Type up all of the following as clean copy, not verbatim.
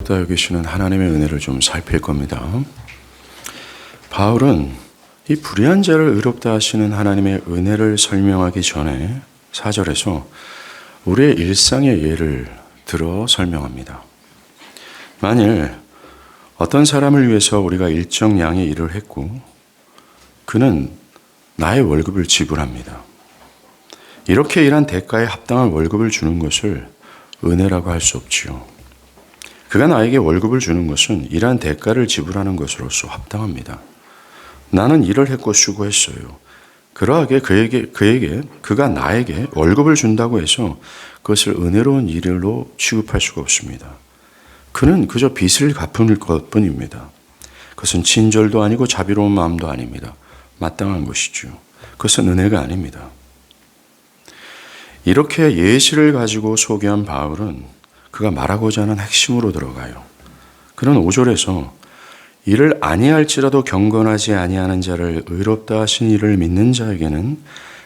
의롭다 여기시는 하나님의 은혜를 좀 살필 겁니다. 바울은 이 불의한 자를 의롭다 하시는 하나님의 은혜를 설명하기 전에 4절에서 우리의 일상의 예를 들어 설명합니다. 만일 어떤 사람을 위해서 우리가 일정 양의 일을 했고 그는 나의 월급을 지불합니다. 이렇게 일한 대가에 합당한 월급을 주는 것을 은혜라고 할 수 없지요. 그가 나에게 월급을 주는 것은 일한 대가를 지불하는 것으로서 합당합니다. 나는 일을 했고 수고했어요. 그러하게 그가 나에게 월급을 준다고 해서 그것을 은혜로운 일로 취급할 수가 없습니다. 그는 그저 빚을 갚을 것뿐입니다. 그것은 친절도 아니고 자비로운 마음도 아닙니다. 마땅한 것이죠. 그것은 은혜가 아닙니다. 이렇게 예시를 가지고 소개한 바울은 그가 말하고자 하는 핵심으로 들어가요. 그는 5절에서 이를 아니할지라도 경건하지 아니하는 자를 의롭다 하신 이를 믿는 자에게는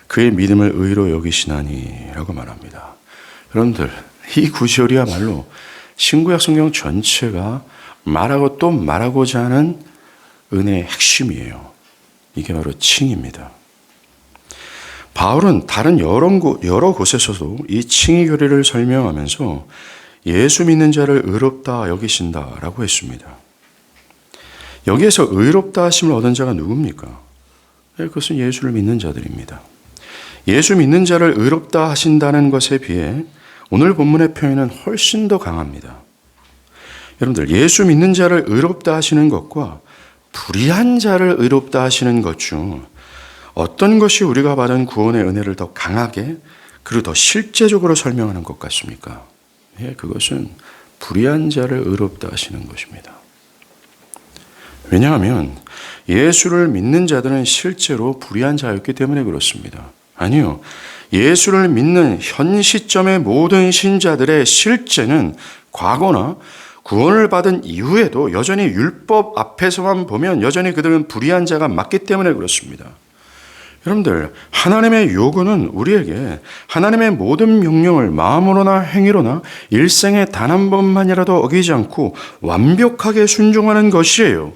그의 믿음을 의로 여기시나니 라고 말합니다. 여러분들, 이 구절이야말로 신구약 성경 전체가 말하고 또 말하고자 하는 은혜의 핵심이에요. 이게 바로 칭입니다. 바울은 다른 여러 곳에서도 이 칭의 교리를 설명하면서 예수 믿는 자를 의롭다 여기신다라고 했습니다. 여기에서 의롭다 하심을 얻은 자가 누굽니까? 그것은 예수를 믿는 자들입니다. 예수 믿는 자를 의롭다 하신다는 것에 비해 오늘 본문의 표현은 훨씬 더 강합니다. 여러분들, 예수 믿는 자를 의롭다 하시는 것과 불의한 자를 의롭다 하시는 것 중 어떤 것이 우리가 받은 구원의 은혜를 더 강하게 그리고 더 실제적으로 설명하는 것 같습니까? 그것은 불의한 자를 의롭다 하시는 것입니다. 왜냐하면 예수를 믿는 자들은 실제로 불의한 자였기 때문에 그렇습니다. 아니요. 예수를 믿는 현 시점의 모든 신자들의 실제는 과거나 구원을 받은 이후에도 여전히 율법 앞에서만 보면 여전히 그들은 불의한 자가 맞기 때문에 그렇습니다. 여러분들, 하나님의 요구는 우리에게 하나님의 모든 명령을 마음으로나 행위로나 일생에 단 한 번만이라도 어기지 않고 완벽하게 순종하는 것이에요.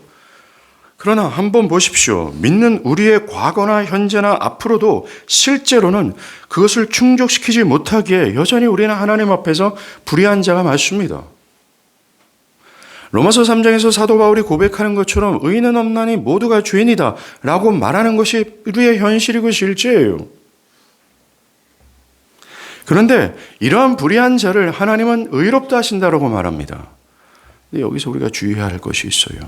그러나 한번 보십시오. 믿는 우리의 과거나 현재나 앞으로도 실제로는 그것을 충족시키지 못하기에 여전히 우리는 하나님 앞에서 불의한 자가 맞습니다. 로마서 3장에서 사도 바울이 고백하는 것처럼 의인은 없나니 모두가 죄인이다 라고 말하는 것이 우리의 현실이고 실제예요. 그런데 이러한 불의한 자를 하나님은 의롭다 하신다라고 말합니다. 근데 여기서 우리가 주의해야 할 것이 있어요.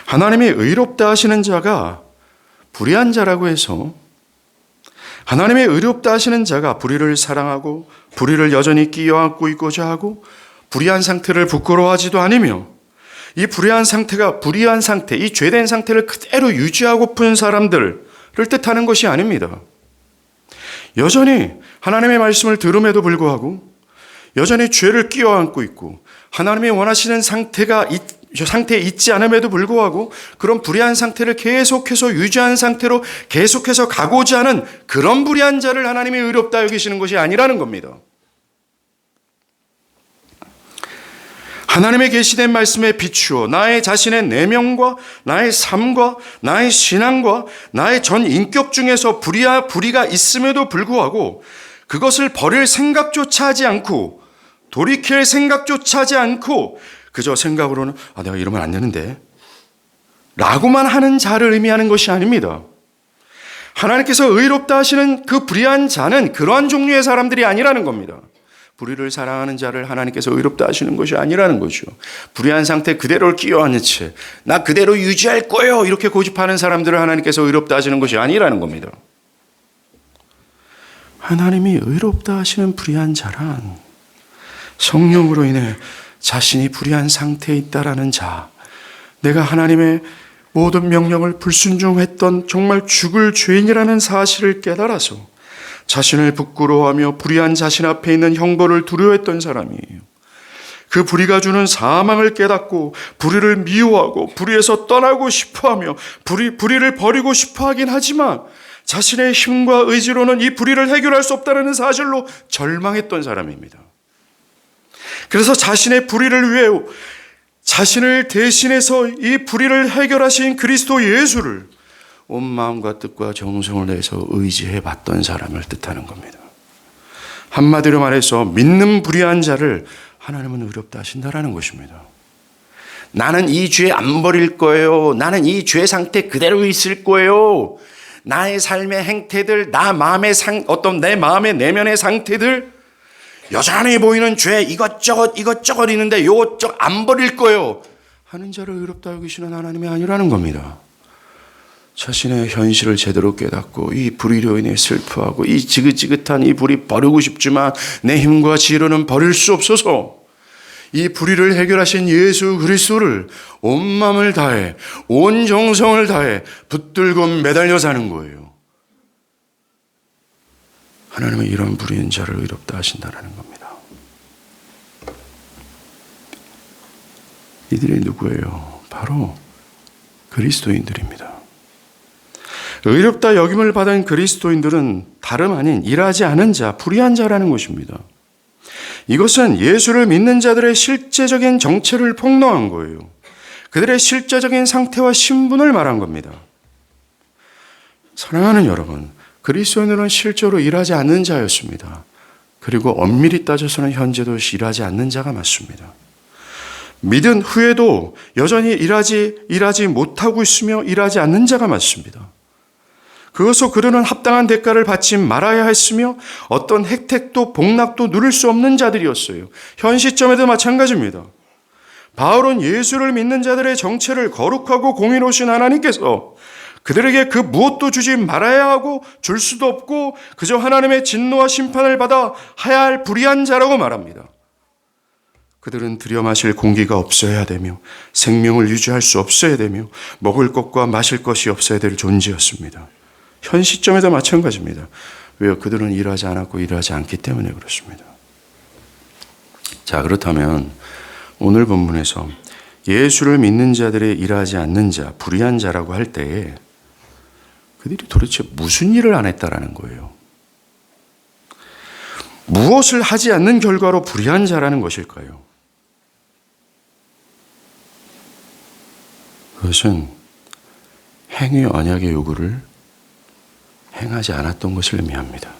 하나님이 의롭다 하시는 자가 불의한 자라고 해서 하나님의 의롭다 하시는 자가 불의를 사랑하고 불의를 여전히 끼어안고 있고자 하고 불의한 상태를 부끄러워하지도 않으며 이 불의한 상태가 불의한 상태, 이 죄된 상태를 그대로 유지하고픈 사람들을 뜻하는 것이 아닙니다. 여전히 하나님의 말씀을 들음에도 불구하고 여전히 죄를 끼어안고 있고 하나님이 원하시는 상태에 있지 않음에도 불구하고 그런 불의한 상태를 계속해서 유지한 상태로 계속해서 가고자 하는 그런 불의한 자를 하나님이 의롭다 여기시는 것이 아니라는 겁니다. 하나님의 계시된 말씀에 비추어 나의 자신의 내면과 나의 삶과 나의 신앙과 나의 전 인격 중에서 불의가 있음에도 불구하고 그것을 버릴 생각조차 하지 않고 돌이킬 생각조차 하지 않고 그저 생각으로는 내가 이러면 안 되는데 라고만 하는 자를 의미하는 것이 아닙니다. 하나님께서 의롭다 하시는 그 불의한 자는 그러한 종류의 사람들이 아니라는 겁니다. 불의를 사랑하는 자를 하나님께서 의롭다 하시는 것이 아니라는 거죠. 불의한 상태 그대로를 끼어안는 채 나 그대로 유지할 거예요 이렇게 고집하는 사람들을 하나님께서 의롭다 하시는 것이 아니라는 겁니다. 하나님이 의롭다 하시는 불의한 자란 성령으로 인해 자신이 불의한 상태에 있다라는 자, 내가 하나님의 모든 명령을 불순종했던 정말 죽을 죄인이라는 사실을 깨달아서 자신을 부끄러워하며 불의한 자신 앞에 있는 형벌을 두려워했던 사람이에요. 그 불의가 주는 사망을 깨닫고 불의를 미워하고 불의에서 떠나고 싶어하며 불의를 버리고 싶어하긴 하지만 자신의 힘과 의지로는 이 불의를 해결할 수 없다는 사실로 절망했던 사람입니다. 그래서 자신의 불의를 위해 자신을 대신해서 이 불의를 해결하신 그리스도 예수를 온 마음과 뜻과 정성을 내서 의지해 봤던 사람을 뜻하는 겁니다. 한마디로 말해서 믿는 불의한 자를 하나님은 의롭다 하신다라는 것입니다. 나는 이 죄 안 버릴 거예요. 나는 이 죄 상태 그대로 있을 거예요. 나의 삶의 행태들, 내 마음의 내면의 상태들, 여전히 보이는 죄 이것저것 있는데 요것저것 안 버릴 거예요 하는 자를 의롭다 여기시는 하나님이 아니라는 겁니다. 자신의 현실을 제대로 깨닫고 이 불의로 인해 슬퍼하고 이 지긋지긋한 이 불의 버리고 싶지만 내 힘과 지혜로는 버릴 수 없어서 이 불의를 해결하신 예수 그리스도를 온 마음을 다해 온 정성을 다해 붙들고 매달려 사는 거예요. 하나님은 이런 불의한 자를 의롭다 하신다는 겁니다. 이들이 누구예요? 바로 그리스도인들입니다. 의롭다 여김을 받은 그리스도인들은 다름 아닌 일하지 않은 자, 불의한 자라는 것입니다. 이것은 예수를 믿는 자들의 실제적인 정체를 폭로한 거예요. 그들의 실제적인 상태와 신분을 말한 겁니다. 사랑하는 여러분, 그리스도인들은 실제로 일하지 않는 자였습니다. 그리고 엄밀히 따져서는 현재도 일하지 않는 자가 맞습니다. 믿은 후에도 여전히 일하지 못하고 있으며 일하지 않는 자가 맞습니다. 그것으로 그들은 합당한 대가를 받지 말아야 했으며 어떤 혜택도 복락도 누릴 수 없는 자들이었어요. 현 시점에도 마찬가지입니다. 바울은 예수를 믿는 자들의 정체를 거룩하고 공의로우신 하나님께서 그들에게 그 무엇도 주지 말아야 하고 줄 수도 없고 그저 하나님의 진노와 심판을 받아 하야 할 불의한 자라고 말합니다. 그들은 들여 마실 공기가 없어야 되며 생명을 유지할 수 없어야 되며 먹을 것과 마실 것이 없어야 될 존재였습니다. 현 시점에도 마찬가지입니다. 왜요? 그들은 일하지 않았고 일하지 않기 때문에 그렇습니다. 자, 그렇다면 오늘 본문에서 예수를 믿는 자들의 일하지 않는 자, 불의한 자라고 할 때에 그들이 도대체 무슨 일을 안 했다라는 거예요? 무엇을 하지 않는 결과로 불의한 자라는 것일까요? 그것은 행위 언약의 요구를 행하지 않았던 것을 의미합니다.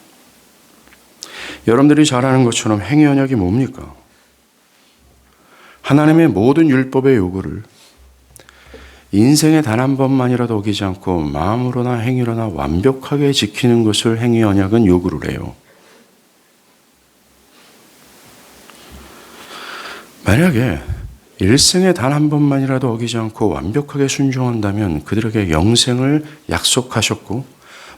여러분들이 잘 아는 것처럼 행위 언약이 뭡니까? 하나님의 모든 율법의 요구를 인생에 단 한 번만이라도 어기지 않고 마음으로나 행위로나 완벽하게 지키는 것을 행위 언약은 요구를 해요. 만약에 일생에 단 한 번만이라도 어기지 않고 완벽하게 순종한다면 그들에게 영생을 약속하셨고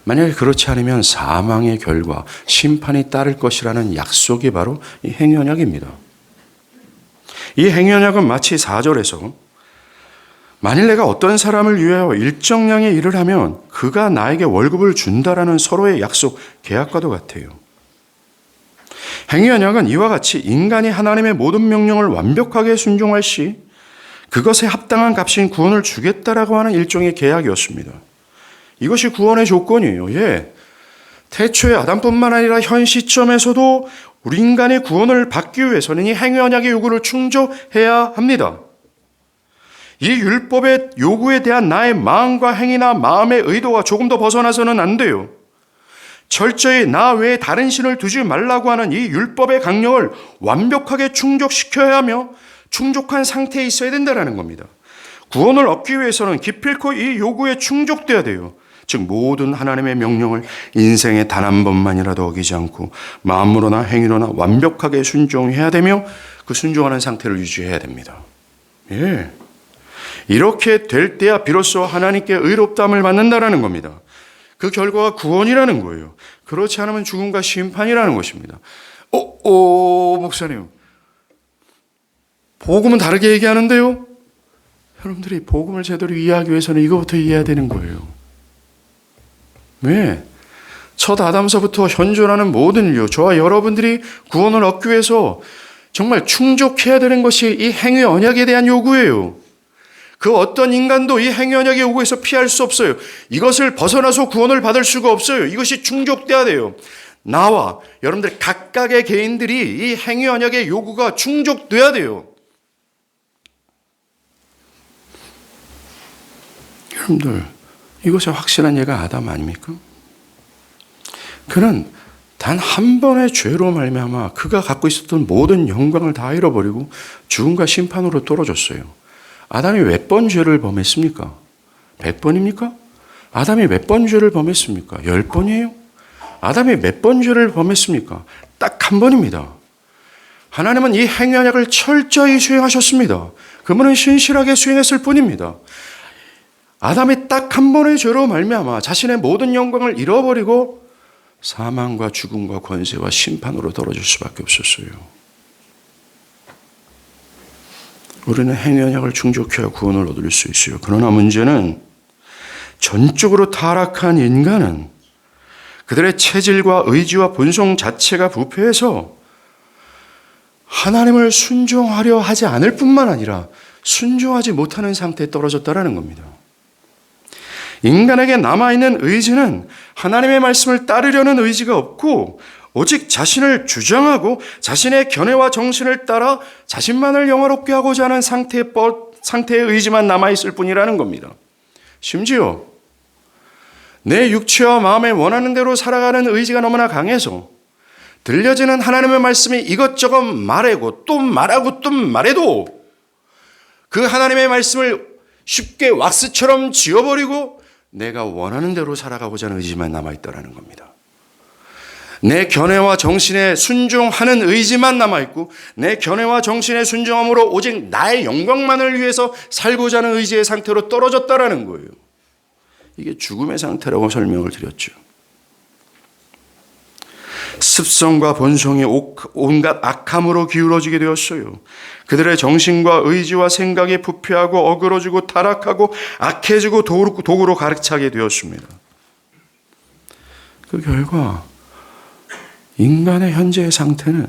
만약에 그렇지 않으면 사망의 결과, 심판이 따를 것이라는 약속이 바로 이 행위언약입니다. 이 행위언약은 마치 4절에서 만일 내가 어떤 사람을 위하여 일정량의 일을 하면 그가 나에게 월급을 준다라는 서로의 약속, 계약과도 같아요. 행위언약은 이와 같이 인간이 하나님의 모든 명령을 완벽하게 순종할 시 그것에 합당한 값인 구원을 주겠다라고 하는 일종의 계약이었습니다. 이것이 구원의 조건이에요. 태초에 아담뿐만 아니라 현 시점에서도 우리 인간의 구원을 받기 위해서는 이 행위언약의 요구를 충족해야 합니다. 이 율법의 요구에 대한 나의 마음과 행위나 마음의 의도가 조금 더 벗어나서는 안 돼요. 철저히 나 외에 다른 신을 두지 말라고 하는 이 율법의 강령을 완벽하게 충족시켜야 하며 충족한 상태에 있어야 된다는 겁니다. 구원을 얻기 위해서는 기필코 이 요구에 충족돼야 돼요. 즉 모든 하나님의 명령을 인생에 단 한 번만이라도 어기지 않고 마음으로나 행위로나 완벽하게 순종해야 되며 그 순종하는 상태를 유지해야 됩니다. 이렇게 될 때야 비로소 하나님께 의롭다함을 받는다라는 겁니다. 그 결과가 구원이라는 거예요. 그렇지 않으면 죽음과 심판이라는 것입니다. 목사님, 복음은 다르게 얘기하는데요? 여러분들이 복음을 제대로 이해하기 위해서는 이거부터 이해해야 되는 거예요. 왜? 첫 아담서부터 현존하는 모든 인류, 저와 여러분들이 구원을 얻기 위해서 정말 충족해야 되는 것이 이 행위 언약에 대한 요구예요. 그 어떤 인간도 이 행위 언약의 요구에서 피할 수 없어요. 이것을 벗어나서 구원을 받을 수가 없어요. 이것이 충족돼야 돼요. 나와 여러분들 각각의 개인들이 이 행위 언약의 요구가 충족돼야 돼요. 여러분들, 이것의 확실한 예가 아담 아닙니까? 그는 단 한 번의 죄로 말미암아 그가 갖고 있었던 모든 영광을 다 잃어버리고 죽음과 심판으로 떨어졌어요. 아담이 몇 번 죄를 범했습니까? 100번입니까? 아담이 몇 번 죄를 범했습니까? 10번이에요? 아담이 몇 번 죄를 범했습니까? 딱 한 번입니다. 하나님은 이 행위 언약을 철저히 수행하셨습니다. 그분은 신실하게 수행했을 뿐입니다. 아담이 딱 한 번의 죄로 말미암아 자신의 모든 영광을 잃어버리고 사망과 죽음과 권세와 심판으로 떨어질 수밖에 없었어요. 우리는 행위 언약을 충족해야 구원을 얻을 수 있어요. 그러나 문제는 전적으로 타락한 인간은 그들의 체질과 의지와 본성 자체가 부패해서 하나님을 순종하려 하지 않을 뿐만 아니라 순종하지 못하는 상태에 떨어졌다라는 겁니다. 인간에게 남아있는 의지는 하나님의 말씀을 따르려는 의지가 없고 오직 자신을 주장하고 자신의 견해와 정신을 따라 자신만을 영화롭게 하고자 하는 상태의 의지만 남아있을 뿐이라는 겁니다. 심지어 내 육체와 마음에 원하는 대로 살아가는 의지가 너무나 강해서 들려지는 하나님의 말씀이 이것저것 말하고 또 말하고 또 말해도 그 하나님의 말씀을 쉽게 왁스처럼 지워버리고 내가 원하는 대로 살아가고자 하는 의지만 남아있다라는 겁니다. 내 견해와 정신에 순종하는 의지만 남아있고 내 견해와 정신에 순종함으로 오직 나의 영광만을 위해서 살고자 하는 의지의 상태로 떨어졌다라는 거예요. 이게 죽음의 상태라고 설명을 드렸죠. 습성과 본성이 온갖 악함으로 기울어지게 되었어요. 그들의 정신과 의지와 생각이 부패하고 어그러지고 타락하고 악해지고 도구로 가득차게 되었습니다. 그 결과 인간의 현재의 상태는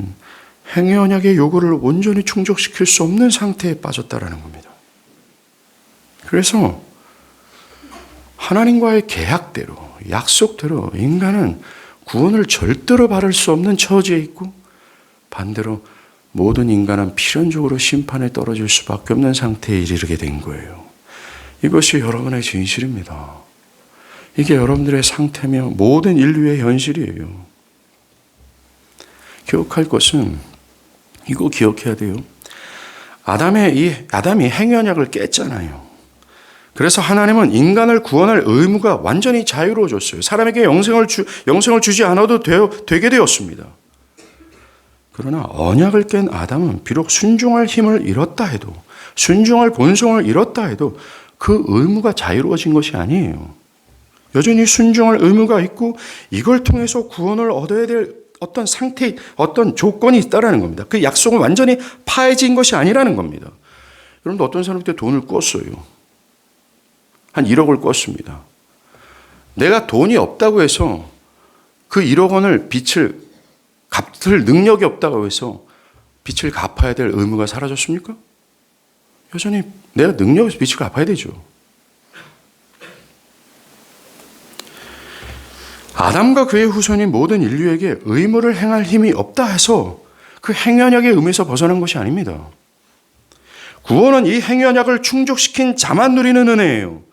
행위 언약의 요구를 온전히 충족시킬 수 없는 상태에 빠졌다라는 겁니다. 그래서 하나님과의 계약대로, 약속대로 인간은 구원을 절대로 바랄 수 없는 처지에 있고 반대로 모든 인간은 필연적으로 심판에 떨어질 수밖에 없는 상태에 이르게 된 거예요. 이것이 여러분의 진실입니다. 이게 여러분들의 상태며 모든 인류의 현실이에요. 기억할 것은 이거 기억해야 돼요. 아담이 행위 언약을 깼잖아요. 그래서 하나님은 인간을 구원할 의무가 완전히 자유로워졌어요. 사람에게 영생을 주지 않아도 되게 되었습니다. 그러나 언약을 깬 아담은 비록 순종할 힘을 잃었다 해도, 순종할 본성을 잃었다 해도 그 의무가 자유로워진 것이 아니에요. 여전히 순종할 의무가 있고 이걸 통해서 구원을 얻어야 될 어떤 상태, 어떤 조건이 있다라는 겁니다. 그 약속은 완전히 파해진 것이 아니라는 겁니다. 여러분도 어떤 사람한테 돈을 꿨어요. 한 1억을 꿨습니다. 내가 돈이 없다고 해서 그 1억 원을 갚을 능력이 없다고 해서 빚을 갚아야 될 의무가 사라졌습니까? 여전히 내가 능력이 없어서 빚을 갚아야 되죠. 아담과 그의 후손이 모든 인류에게 의무를 행할 힘이 없다 해서 그 행위 언약의 의무에서 벗어난 것이 아닙니다. 구원은 이 행위 언약을 충족시킨 자만 누리는 은혜예요.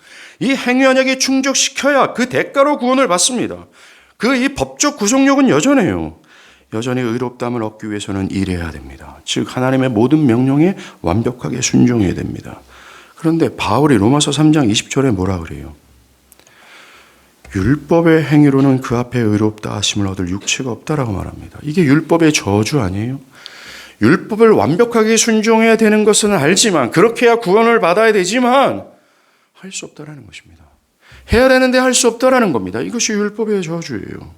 이 행위 언약이 충족시켜야 그 대가로 구원을 받습니다. 이 법적 구속력은 여전해요. 여전히 의롭다함을 얻기 위해서는 일해야 됩니다. 즉 하나님의 모든 명령에 완벽하게 순종해야 됩니다. 그런데 바울이 로마서 3장 20절에 뭐라 그래요? 율법의 행위로는 그 앞에 의롭다 하심을 얻을 육체가 없다라고 말합니다. 이게 율법의 저주 아니에요? 율법을 완벽하게 순종해야 되는 것은 알지만, 그렇게 해야 구원을 받아야 되지만 할 수 없다라는 것입니다. 해야 되는데 할 수 없다라는 겁니다. 이것이 율법의 저주예요.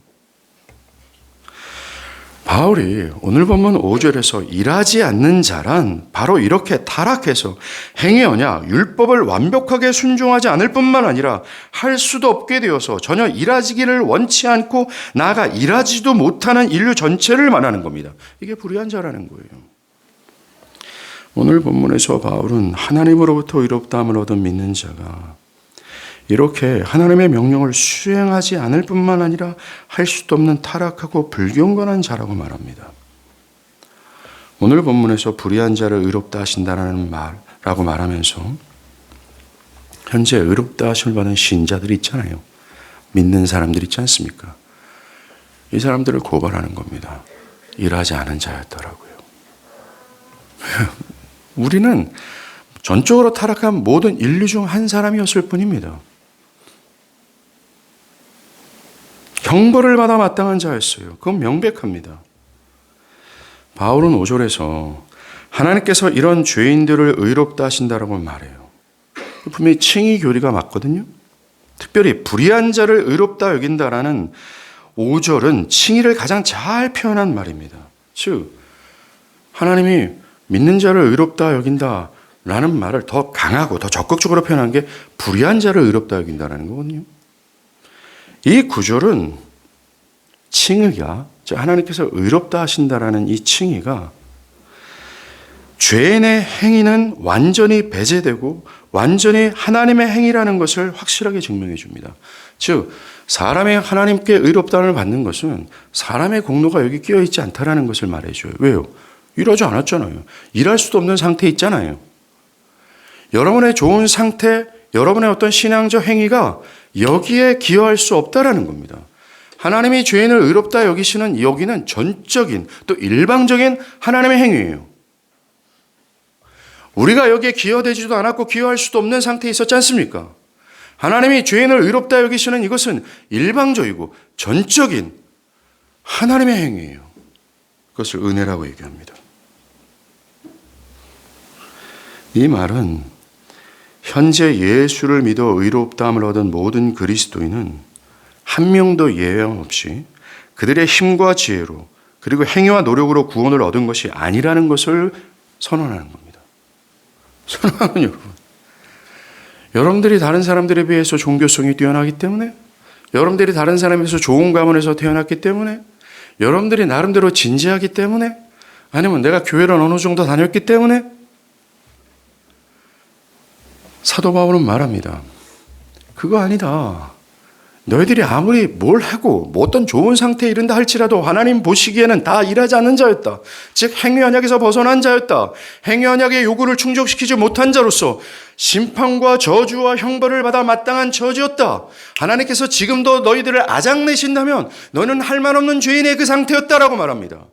바울이 오늘 본문 5절에서 일하지 않는 자란 바로 이렇게 타락해서 행위 언약, 율법을 완벽하게 순종하지 않을 뿐만 아니라 할 수도 없게 되어서 전혀 일하기를 원치 않고 나아가 일하지도 못하는 인류 전체를 말하는 겁니다. 이게 불의한 자라는 거예요. 오늘 본문에서 바울은 하나님으로부터 의롭다함을 얻은 믿는 자가 이렇게 하나님의 명령을 수행하지 않을 뿐만 아니라 할 수도 없는 타락하고 불경건한 자라고 말합니다. 오늘 본문에서 불의한 자를 의롭다 하신다라는 말라고 말하면서 현재 의롭다 하심을 받은 신자들이 있잖아요. 믿는 사람들 있지 않습니까? 이 사람들을 고발하는 겁니다. 일하지 않은 자였더라고요. 우리는 전적으로 타락한 모든 인류 중 한 사람이었을 뿐입니다. 형벌을 받아 마땅한 자였어요. 그건 명백합니다. 바울은 5절에서 하나님께서 이런 죄인들을 의롭다 하신다라고 말해요. 분명히 칭의 교리가 맞거든요. 특별히 불의한 자를 의롭다 여긴다라는 5절은 칭의를 가장 잘 표현한 말입니다. 즉 하나님이 믿는 자를 의롭다 여긴다라는 말을 더 강하고 더 적극적으로 표현한 게 불의한 자를 의롭다 여긴다라는 거거든요. 이 구절은 칭의가, 즉 하나님께서 의롭다 하신다라는 이 칭의가 죄인의 행위는 완전히 배제되고 완전히 하나님의 행위라는 것을 확실하게 증명해 줍니다. 즉 사람이 하나님께 의롭다함을 받는 것은 사람의 공로가 여기 끼어 있지 않다라는 것을 말해줘요. 왜요? 일하지 않았잖아요. 일할 수도 없는 상태에 있잖아요. 여러분의 좋은 상태, 여러분의 어떤 신앙적 행위가 여기에 기여할 수 없다라는 겁니다. 하나님이 죄인을 의롭다 여기시는 여기는 전적인 또 일방적인 하나님의 행위예요. 우리가 여기에 기여되지도 않았고 기여할 수도 없는 상태에 있었지 않습니까? 하나님이 죄인을 의롭다 여기시는 이것은 일방적이고 전적인 하나님의 행위예요. 그것을 은혜라고 얘기합니다. 이 말은 현재 예수를 믿어 의롭다함을 얻은 모든 그리스도인은 한 명도 예외 없이 그들의 힘과 지혜로 그리고 행위와 노력으로 구원을 얻은 것이 아니라는 것을 선언하는 겁니다. 선언하는 여러분. 여러분들이 다른 사람들에 비해서 종교성이 뛰어나기 때문에, 여러분들이 다른 사람에서 좋은 가문에서 태어났기 때문에, 여러분들이 나름대로 진지하기 때문에, 아니면 내가 교회를 어느 정도 다녔기 때문에, 사도 바울은 말합니다. 그거 아니다. 너희들이 아무리 뭘 하고 뭐 어떤 좋은 상태에 이른다 할지라도 하나님 보시기에는 다 일하지 않는 자였다. 즉 행위 언약에서 벗어난 자였다. 행위 언약의 요구를 충족시키지 못한 자로서 심판과 저주와 형벌을 받아 마땅한 처지였다. 하나님께서 지금도 너희들을 아작내신다면 너는 할 말 없는 죄인의 그 상태였다라고 말합니다.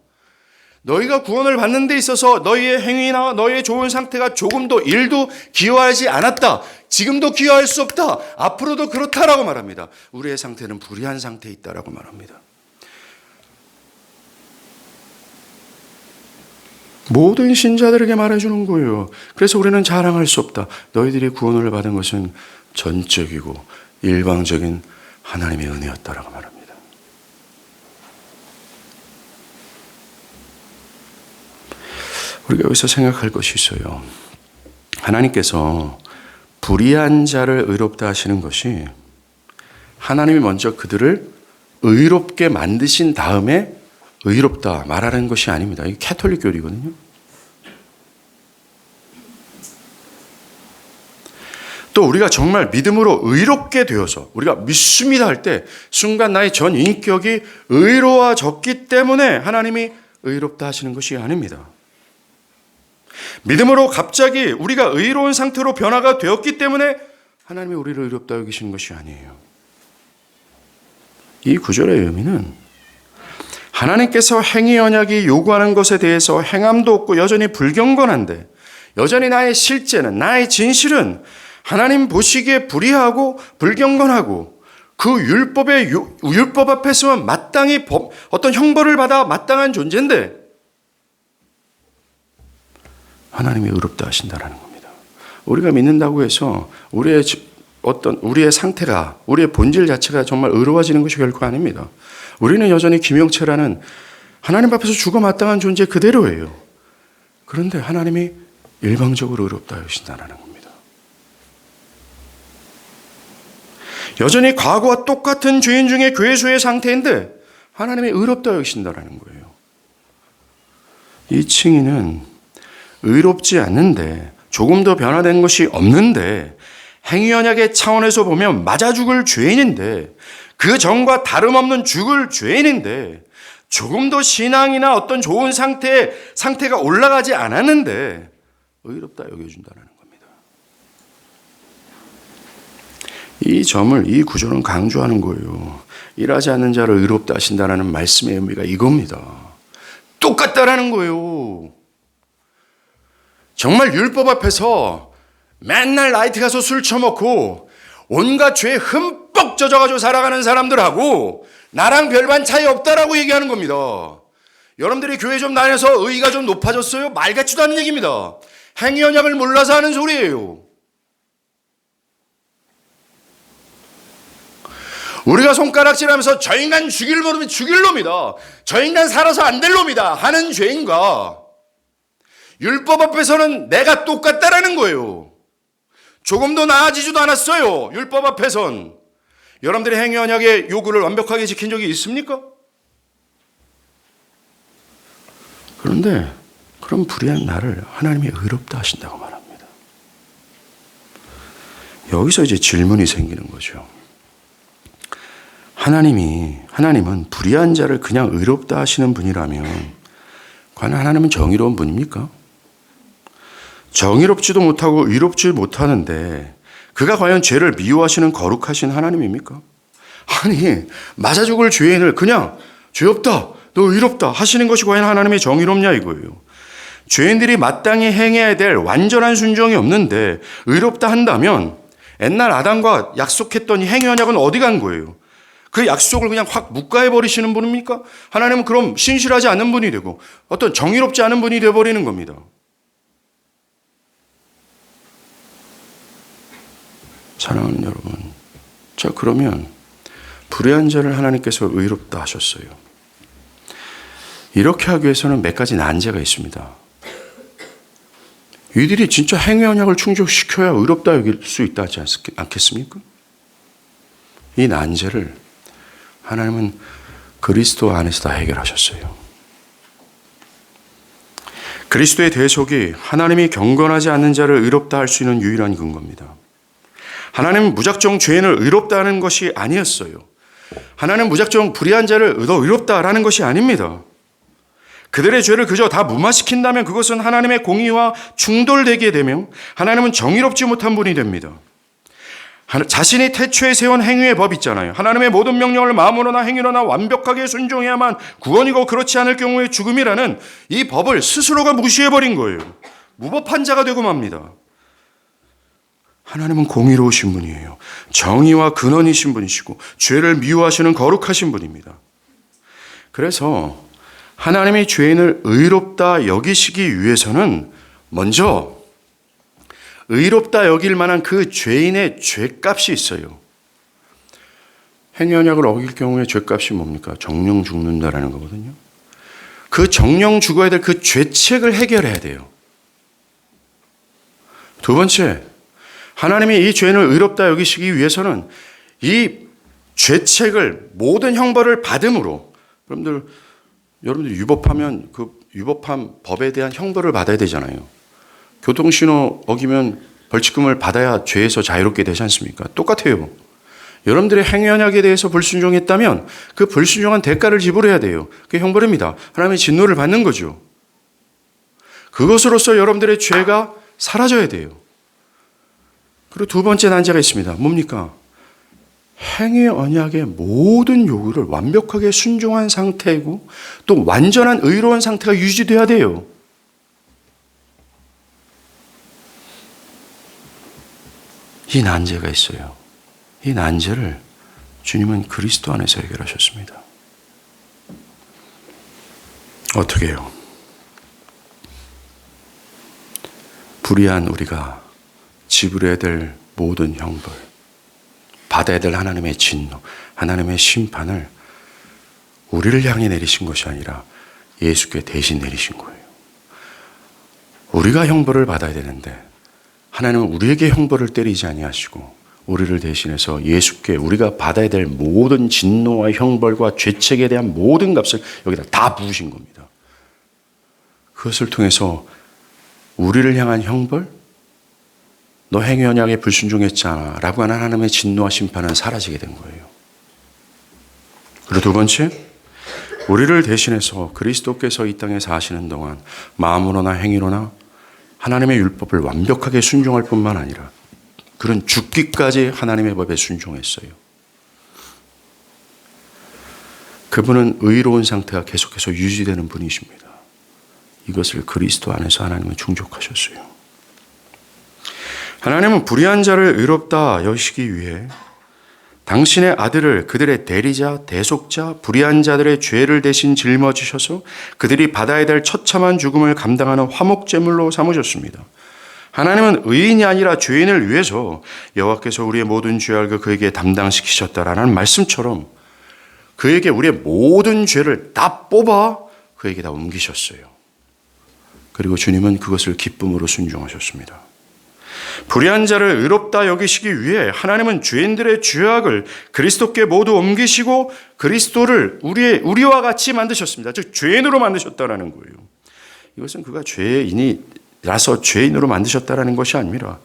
너희가 구원을 받는 데 있어서 너희의 행위나 너희의 좋은 상태가 조금도 일도 기여하지 않았다. 지금도 기여할 수 없다. 앞으로도 그렇다라고 말합니다. 우리의 상태는 불의한 상태에 있다라고 말합니다. 모든 신자들에게 말해주는 거예요. 그래서 우리는 자랑할 수 없다. 너희들이 구원을 받은 것은 전적이고 일방적인 하나님의 은혜였다라고 말합니다. 우리가 여기서 생각할 것이 있어요. 하나님께서 불의한 자를 의롭다 하시는 것이 하나님이 먼저 그들을 의롭게 만드신 다음에 의롭다 말하는 것이 아닙니다. 이게 캐톨릭 교리거든요. 또 우리가 정말 믿음으로 의롭게 되어서 우리가 믿습니다 할 때 순간 나의 전 인격이 의로워졌기 때문에 하나님이 의롭다 하시는 것이 아닙니다. 믿음으로 갑자기 우리가 의로운 상태로 변화가 되었기 때문에 하나님이 우리를 의롭다 여기시는 것이 아니에요. 이 구절의 의미는 하나님께서 행위 언약이 요구하는 것에 대해서 행함도 없고 여전히 불경건한데 여전히 나의 실제는 나의 진실은 하나님 보시기에 불의하고 불경건하고 그 율법 앞에 서면 마땅히 어떤 형벌을 받아 마땅한 존재인데 하나님이 의롭다 하신다라는 겁니다. 우리가 믿는다고 해서 우리의 상태가, 우리의 본질 자체가 정말 의로워지는 것이 결코 아닙니다. 우리는 여전히 김영채라는 하나님 앞에서 죽어 마땅한 존재 그대로예요. 그런데 하나님이 일방적으로 의롭다 하신다라는 겁니다. 여전히 과거와 똑같은 죄인 중에 괴수의 상태인데 하나님이 의롭다 여기신다라는 거예요. 이 칭의는 의롭지 않는데 조금 더 변화된 것이 없는데 행위 언약의 차원에서 보면 맞아 죽을 죄인인데, 그 전과 다름없는 죽을 죄인인데, 조금도 신앙이나 어떤 좋은 상태가 올라가지 않았는데 의롭다 여겨준다는 겁니다. 이 구절은 강조하는 거예요. 일하지 않는 자를 의롭다 하신다는 말씀의 의미가 이겁니다. 똑같다라는 거예요. 정말 율법 앞에서 맨날 나이트 가서 술 처먹고 온갖 죄에 흠뻑 젖어가지고 살아가는 사람들하고 나랑 별반 차이 없다라고 얘기하는 겁니다. 여러분들이 교회 좀 다녀서 의의가 좀 높아졌어요? 말 같지도 않은 얘기입니다. 행위 언약을 몰라서 하는 소리예요. 우리가 손가락질하면서 저 인간 죽일 놈이면 죽일 놈이다, 저 인간 살아서 안 될 놈이다 하는 죄인과 율법 앞에서는 내가 똑같다라는 거예요. 조금도 나아지지도 않았어요. 율법 앞에선. 여러분들이 행위 언약의 요구를 완벽하게 지킨 적이 있습니까? 그런데 그런 불의한 나를 하나님이 의롭다 하신다고 말합니다. 여기서 이제 질문이 생기는 거죠. 하나님은 불의한 자를 그냥 의롭다 하시는 분이라면 과연 하나님은 정의로운 분입니까? 정의롭지도 못하고 의롭지 못하는데 그가 과연 죄를 미워하시는 거룩하신 하나님입니까? 아니, 맞아 죽을 죄인을 그냥 죄 없다, 너 의롭다 하시는 것이 과연 하나님의 정의롭냐 이거예요. 죄인들이 마땅히 행해야 될 완전한 순종이 없는데 의롭다 한다면 옛날 아담과 약속했던 이 행위 언약은 어디 간 거예요? 그 약속을 그냥 확 묵과해버리시는 분입니까? 하나님은 그럼 신실하지 않은 분이 되고 어떤 정의롭지 않은 분이 되어버리는 겁니다. 사랑하는 여러분, 자 그러면 불의한 자를 하나님께서 의롭다 하셨어요. 이렇게 하기 위해서는 몇 가지 난제가 있습니다. 이들이 진짜 행위 언약을 충족시켜야 의롭다 여길 수 있다 하지 않겠습니까? 이 난제를 하나님은 그리스도 안에서 다 해결하셨어요. 그리스도의 대속이 하나님이 경건하지 않는 자를 의롭다 할 수 있는 유일한 근거입니다. 하나님은 무작정 죄인을 의롭다 하는 것이 아니었어요. 하나님은 무작정 불의한 자를 너 의롭다라는 것이 아닙니다. 그들의 죄를 그저 다 무마시킨다면 그것은 하나님의 공의와 충돌되게 되며 하나님은 정의롭지 못한 분이 됩니다. 자신이 태초에 세운 행위의 법 있잖아요. 하나님의 모든 명령을 마음으로나 행위로나 완벽하게 순종해야만 구원이고 그렇지 않을 경우에 죽음이라는 이 법을 스스로가 무시해버린 거예요. 무법한 자가 되고 맙니다. 하나님은 공의로우신 분이에요. 정의와 근원이신 분이시고 죄를 미워하시는 거룩하신 분입니다. 그래서 하나님이 죄인을 의롭다 여기시기 위해서는 먼저 의롭다 여길 만한 그 죄인의 죄값이 있어요. 행위 언약을 어길 경우에 죄값이 뭡니까? 정령 죽는다라는 거거든요. 그 정령 죽어야 될 그 죄책을 해결해야 돼요. 두 번째, 하나님이 이 죄인을 의롭다 여기시기 위해서는 이 죄책을 모든 형벌을 받음으로 여러분들 위법하면 그 위법한 법에 대한 형벌을 받아야 되잖아요. 교통신호 어기면 벌칙금을 받아야 죄에서 자유롭게 되지 않습니까? 똑같아요. 여러분들의 행위 언약에 대해서 불순종했다면 그 불순종한 대가를 지불해야 돼요. 그게 형벌입니다. 하나님의 진노를 받는 거죠. 그것으로서 여러분들의 죄가 사라져야 돼요. 그리고 두 번째 난제가 있습니다. 뭡니까? 행위 언약의 모든 요구를 완벽하게 순종한 상태이고 또 완전한 의로운 상태가 유지돼야 돼요. 이 난제가 있어요. 이 난제를 주님은 그리스도 안에서 해결하셨습니다. 어떻게 해요? 불의한 우리가 지불해야 될 모든 형벌, 받아야 될 하나님의 진노, 하나님의 심판을 우리를 향해 내리신 것이 아니라 예수께 대신 내리신 거예요. 우리가 형벌을 받아야 되는데 하나님은 우리에게 형벌을 때리지 아니하시고 우리를 대신해서 예수께 우리가 받아야 될 모든 진노와 형벌과 죄책에 대한 모든 값을 여기다 다 부으신 겁니다. 그것을 통해서 우리를 향한 형벌, 너 행위 언약에 불순종했잖아 라고 하는 하나님의 진노와 심판은 사라지게 된 거예요. 그리고 두 번째, 우리를 대신해서 그리스도께서 이 땅에 사시는 동안 마음으로나 행위로나 하나님의 율법을 완벽하게 순종할 뿐만 아니라 그런 죽기까지 하나님의 법에 순종했어요. 그분은 의로운 상태가 계속해서 유지되는 분이십니다. 이것을 그리스도 안에서 하나님은 충족하셨어요. 하나님은 불의한 자를 의롭다 여기시기 위해 당신의 아들을 그들의 대리자, 대속자, 불의한 자들의 죄를 대신 짊어지셔서 그들이 받아야 될 처참한 죽음을 감당하는 화목제물로 삼으셨습니다. 하나님은 의인이 아니라 죄인을 위해서 여호와께서 우리의 모든 죄악을 그에게 담당시키셨다라는 말씀처럼 그에게 우리의 모든 죄를 다 뽑아 그에게 다 옮기셨어요. 그리고 주님은 그것을 기쁨으로 순종하셨습니다. 불의한 자를 의롭다 여기시기 위해 하나님은 죄인들의 죄악을 그리스도께 모두 옮기시고 그리스도를 우리와 같이 만드셨습니다. 즉 죄인으로 만드셨다라는 거예요. 이것은 그가 죄인이라서 죄인으로 만드셨다라는 것이 아니라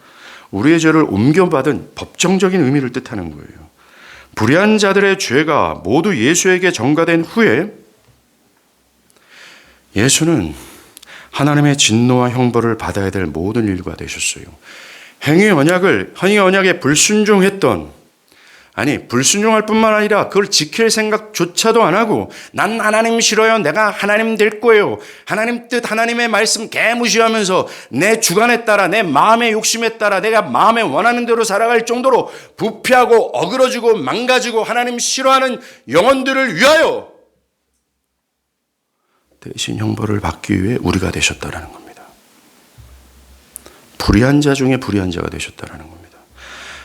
우리의 죄를 옮겨받은 법정적인 의미를 뜻하는 거예요. 불의한 자들의 죄가 모두 예수에게 전가된 후에 예수는 하나님의 진노와 형벌을 받아야 될 모든 인류가 되셨어요. 행위 언약에 불순종할 뿐만 아니라 그걸 지킬 생각조차도 안 하고 난 하나님 싫어요. 내가 하나님 될 거예요. 하나님 뜻, 하나님의 말씀 개무시하면서 내 주관에 따라 내 마음의 욕심에 따라 내가 마음에 원하는 대로 살아갈 정도로 부패하고 어그러지고 망가지고 하나님 싫어하는 영혼들을 위하여 대신 형벌을 받기 위해 우리가 되셨다라는 겁니다. 불의한 자 중에 불의한 자가 되셨다라는 겁니다.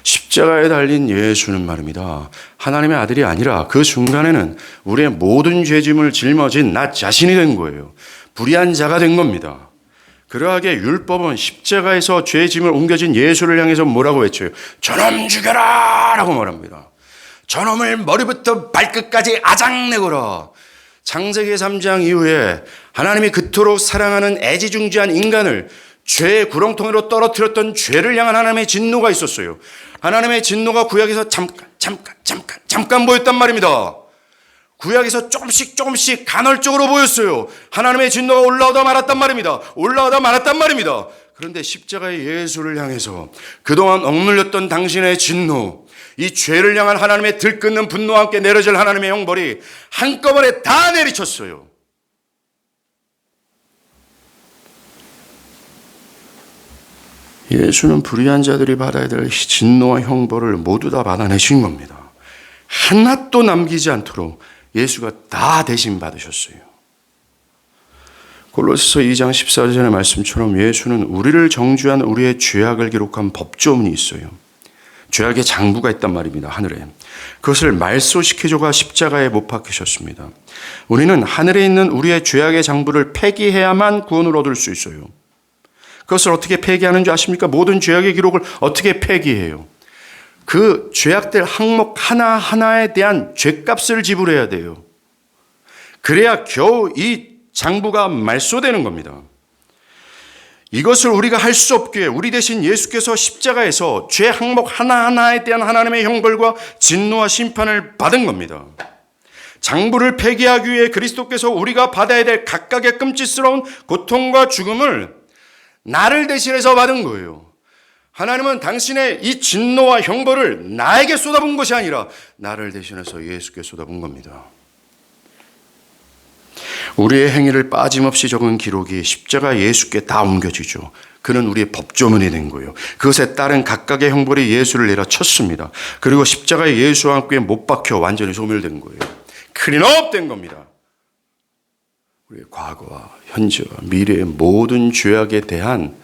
십자가에 달린 예수는 말입니다. 하나님의 아들이 아니라 그 순간에는 우리의 모든 죄짐을 짊어진 나 자신이 된 거예요. 불의한 자가 된 겁니다. 그러하게 율법은 십자가에서 죄짐을 옮겨진 예수를 향해서 뭐라고 외쳐요? 저놈 죽여라! 라고 말합니다. 저놈을 머리부터 발끝까지 아작내거라. 창세기 3장 이후에 하나님이 그토록 사랑하는 애지중지한 인간을 죄의 구렁텅이로 떨어뜨렸던 죄를 향한 하나님의 진노가 있었어요. 하나님의 진노가 구약에서 잠깐 보였단 말입니다. 구약에서 조금씩 간헐적으로 보였어요. 하나님의 진노가 올라오다 말았단 말입니다. 그런데 십자가의 예수를 향해서 그동안 억눌렸던 당신의 진노, 이 죄를 향한 하나님의 들끓는 분노와 함께 내려질 하나님의 형벌이 한꺼번에 다 내리쳤어요. 예수는 불의한 자들이 받아야 될 진노와 형벌을 모두 다 받아내신 겁니다. 하나도 남기지 않도록 예수가 다 대신 받으셨어요. 골로새서 2장 14절의 말씀처럼 예수는 우리를 정죄한 우리의 죄악을 기록한 법조문이 있어요. 죄악의 장부가 있단 말입니다. 하늘에. 그것을 말소시켜줘가 십자가에 못 박히셨습니다. 우리는 하늘에 있는 우리의 죄악의 장부를 폐기해야만 구원을 얻을 수 있어요. 그것을 어떻게 폐기하는 줄 아십니까? 모든 죄악의 기록을 어떻게 폐기해요? 그 죄악들 항목 하나하나에 대한 죄값을 지불해야 돼요. 그래야 겨우 이 장부가 말소되는 겁니다. 이것을 우리가 할 수 없기에 우리 대신 예수께서 십자가에서 죄 항목 하나하나에 대한 하나님의 형벌과 진노와 심판을 받은 겁니다. 장부를 폐기하기 위해 그리스도께서 우리가 받아야 될 각각의 끔찍스러운 고통과 죽음을 나를 대신해서 받은 거예요. 하나님은 당신의 이 진노와 형벌을 나에게 쏟아부은 것이 아니라 나를 대신해서 예수께 쏟아부은 겁니다. 우리의 행위를 빠짐없이 적은 기록이 십자가 예수께 다 옮겨지죠. 그는 우리의 법조문이 된 거예요. 그것에 따른 각각의 형벌이 예수를 내려쳤습니다. 그리고 십자가에 예수와 함께 못 박혀 완전히 소멸된 거예요. 클린업 된 겁니다. 우리의 과거와 현재와 미래의 모든 죄악에 대한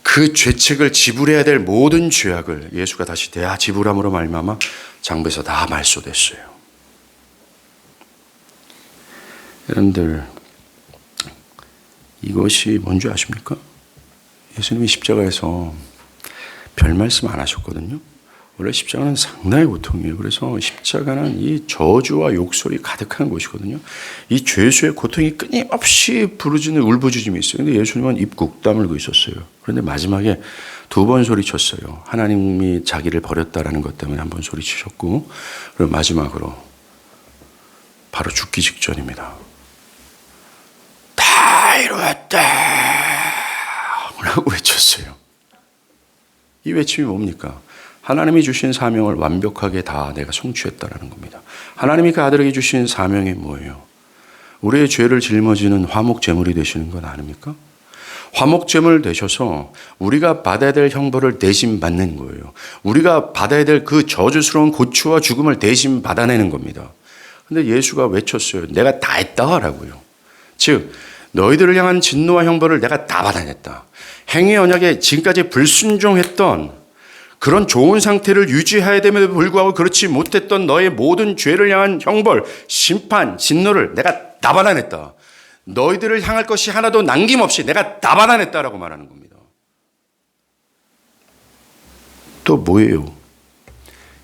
그 죄책을 지불해야 될 모든 죄악을 예수가 다시 대하 지불함으로 말미암아 장부에서 다 말소됐어요. 여러분들, 이것이 뭔지 아십니까? 예수님이 십자가에서 별 말씀 안 하셨거든요. 원래 십자가는 상당히 고통이에요. 그래서 십자가는 이 저주와 욕설이 가득한 곳이거든요. 이 죄수의 고통이 끊임없이 부르짖는 울부짖음이 있어요. 근데 예수님은 입 꾹 다물고 있었어요. 그런데 마지막에 2번 소리쳤어요. 하나님이 자기를 버렸다라는 것 때문에 한 번 소리치셨고, 그리고 마지막으로 바로 죽기 직전입니다. 다 이루었다! 라고 외쳤어요. 이 외침이 뭡니까? 하나님이 주신 사명을 완벽하게 다 내가 성취했다라는 겁니다. 하나님이 그 아들에게 주신 사명이 뭐예요? 우리의 죄를 짊어지는 화목 제물이 되시는 건 아닙니까? 화목 제물 되셔서 우리가 받아야 될 형벌을 대신 받는 거예요. 우리가 받아야 될 그 저주스러운 고초와 죽음을 대신 받아내는 겁니다. 근데 예수가 외쳤어요. 내가 다 했다라고요. 즉 너희들을 향한 진노와 형벌을 내가 다 받아냈다. 행위 언약에 지금까지 불순종했던 그런 좋은 상태를 유지해야 됨에도 불구하고 그렇지 못했던 너의 모든 죄를 향한 형벌, 심판, 진노를 내가 다 받아냈다. 너희들을 향할 것이 하나도 남김없이 내가 다 받아냈다라고 말하는 겁니다. 또 뭐예요?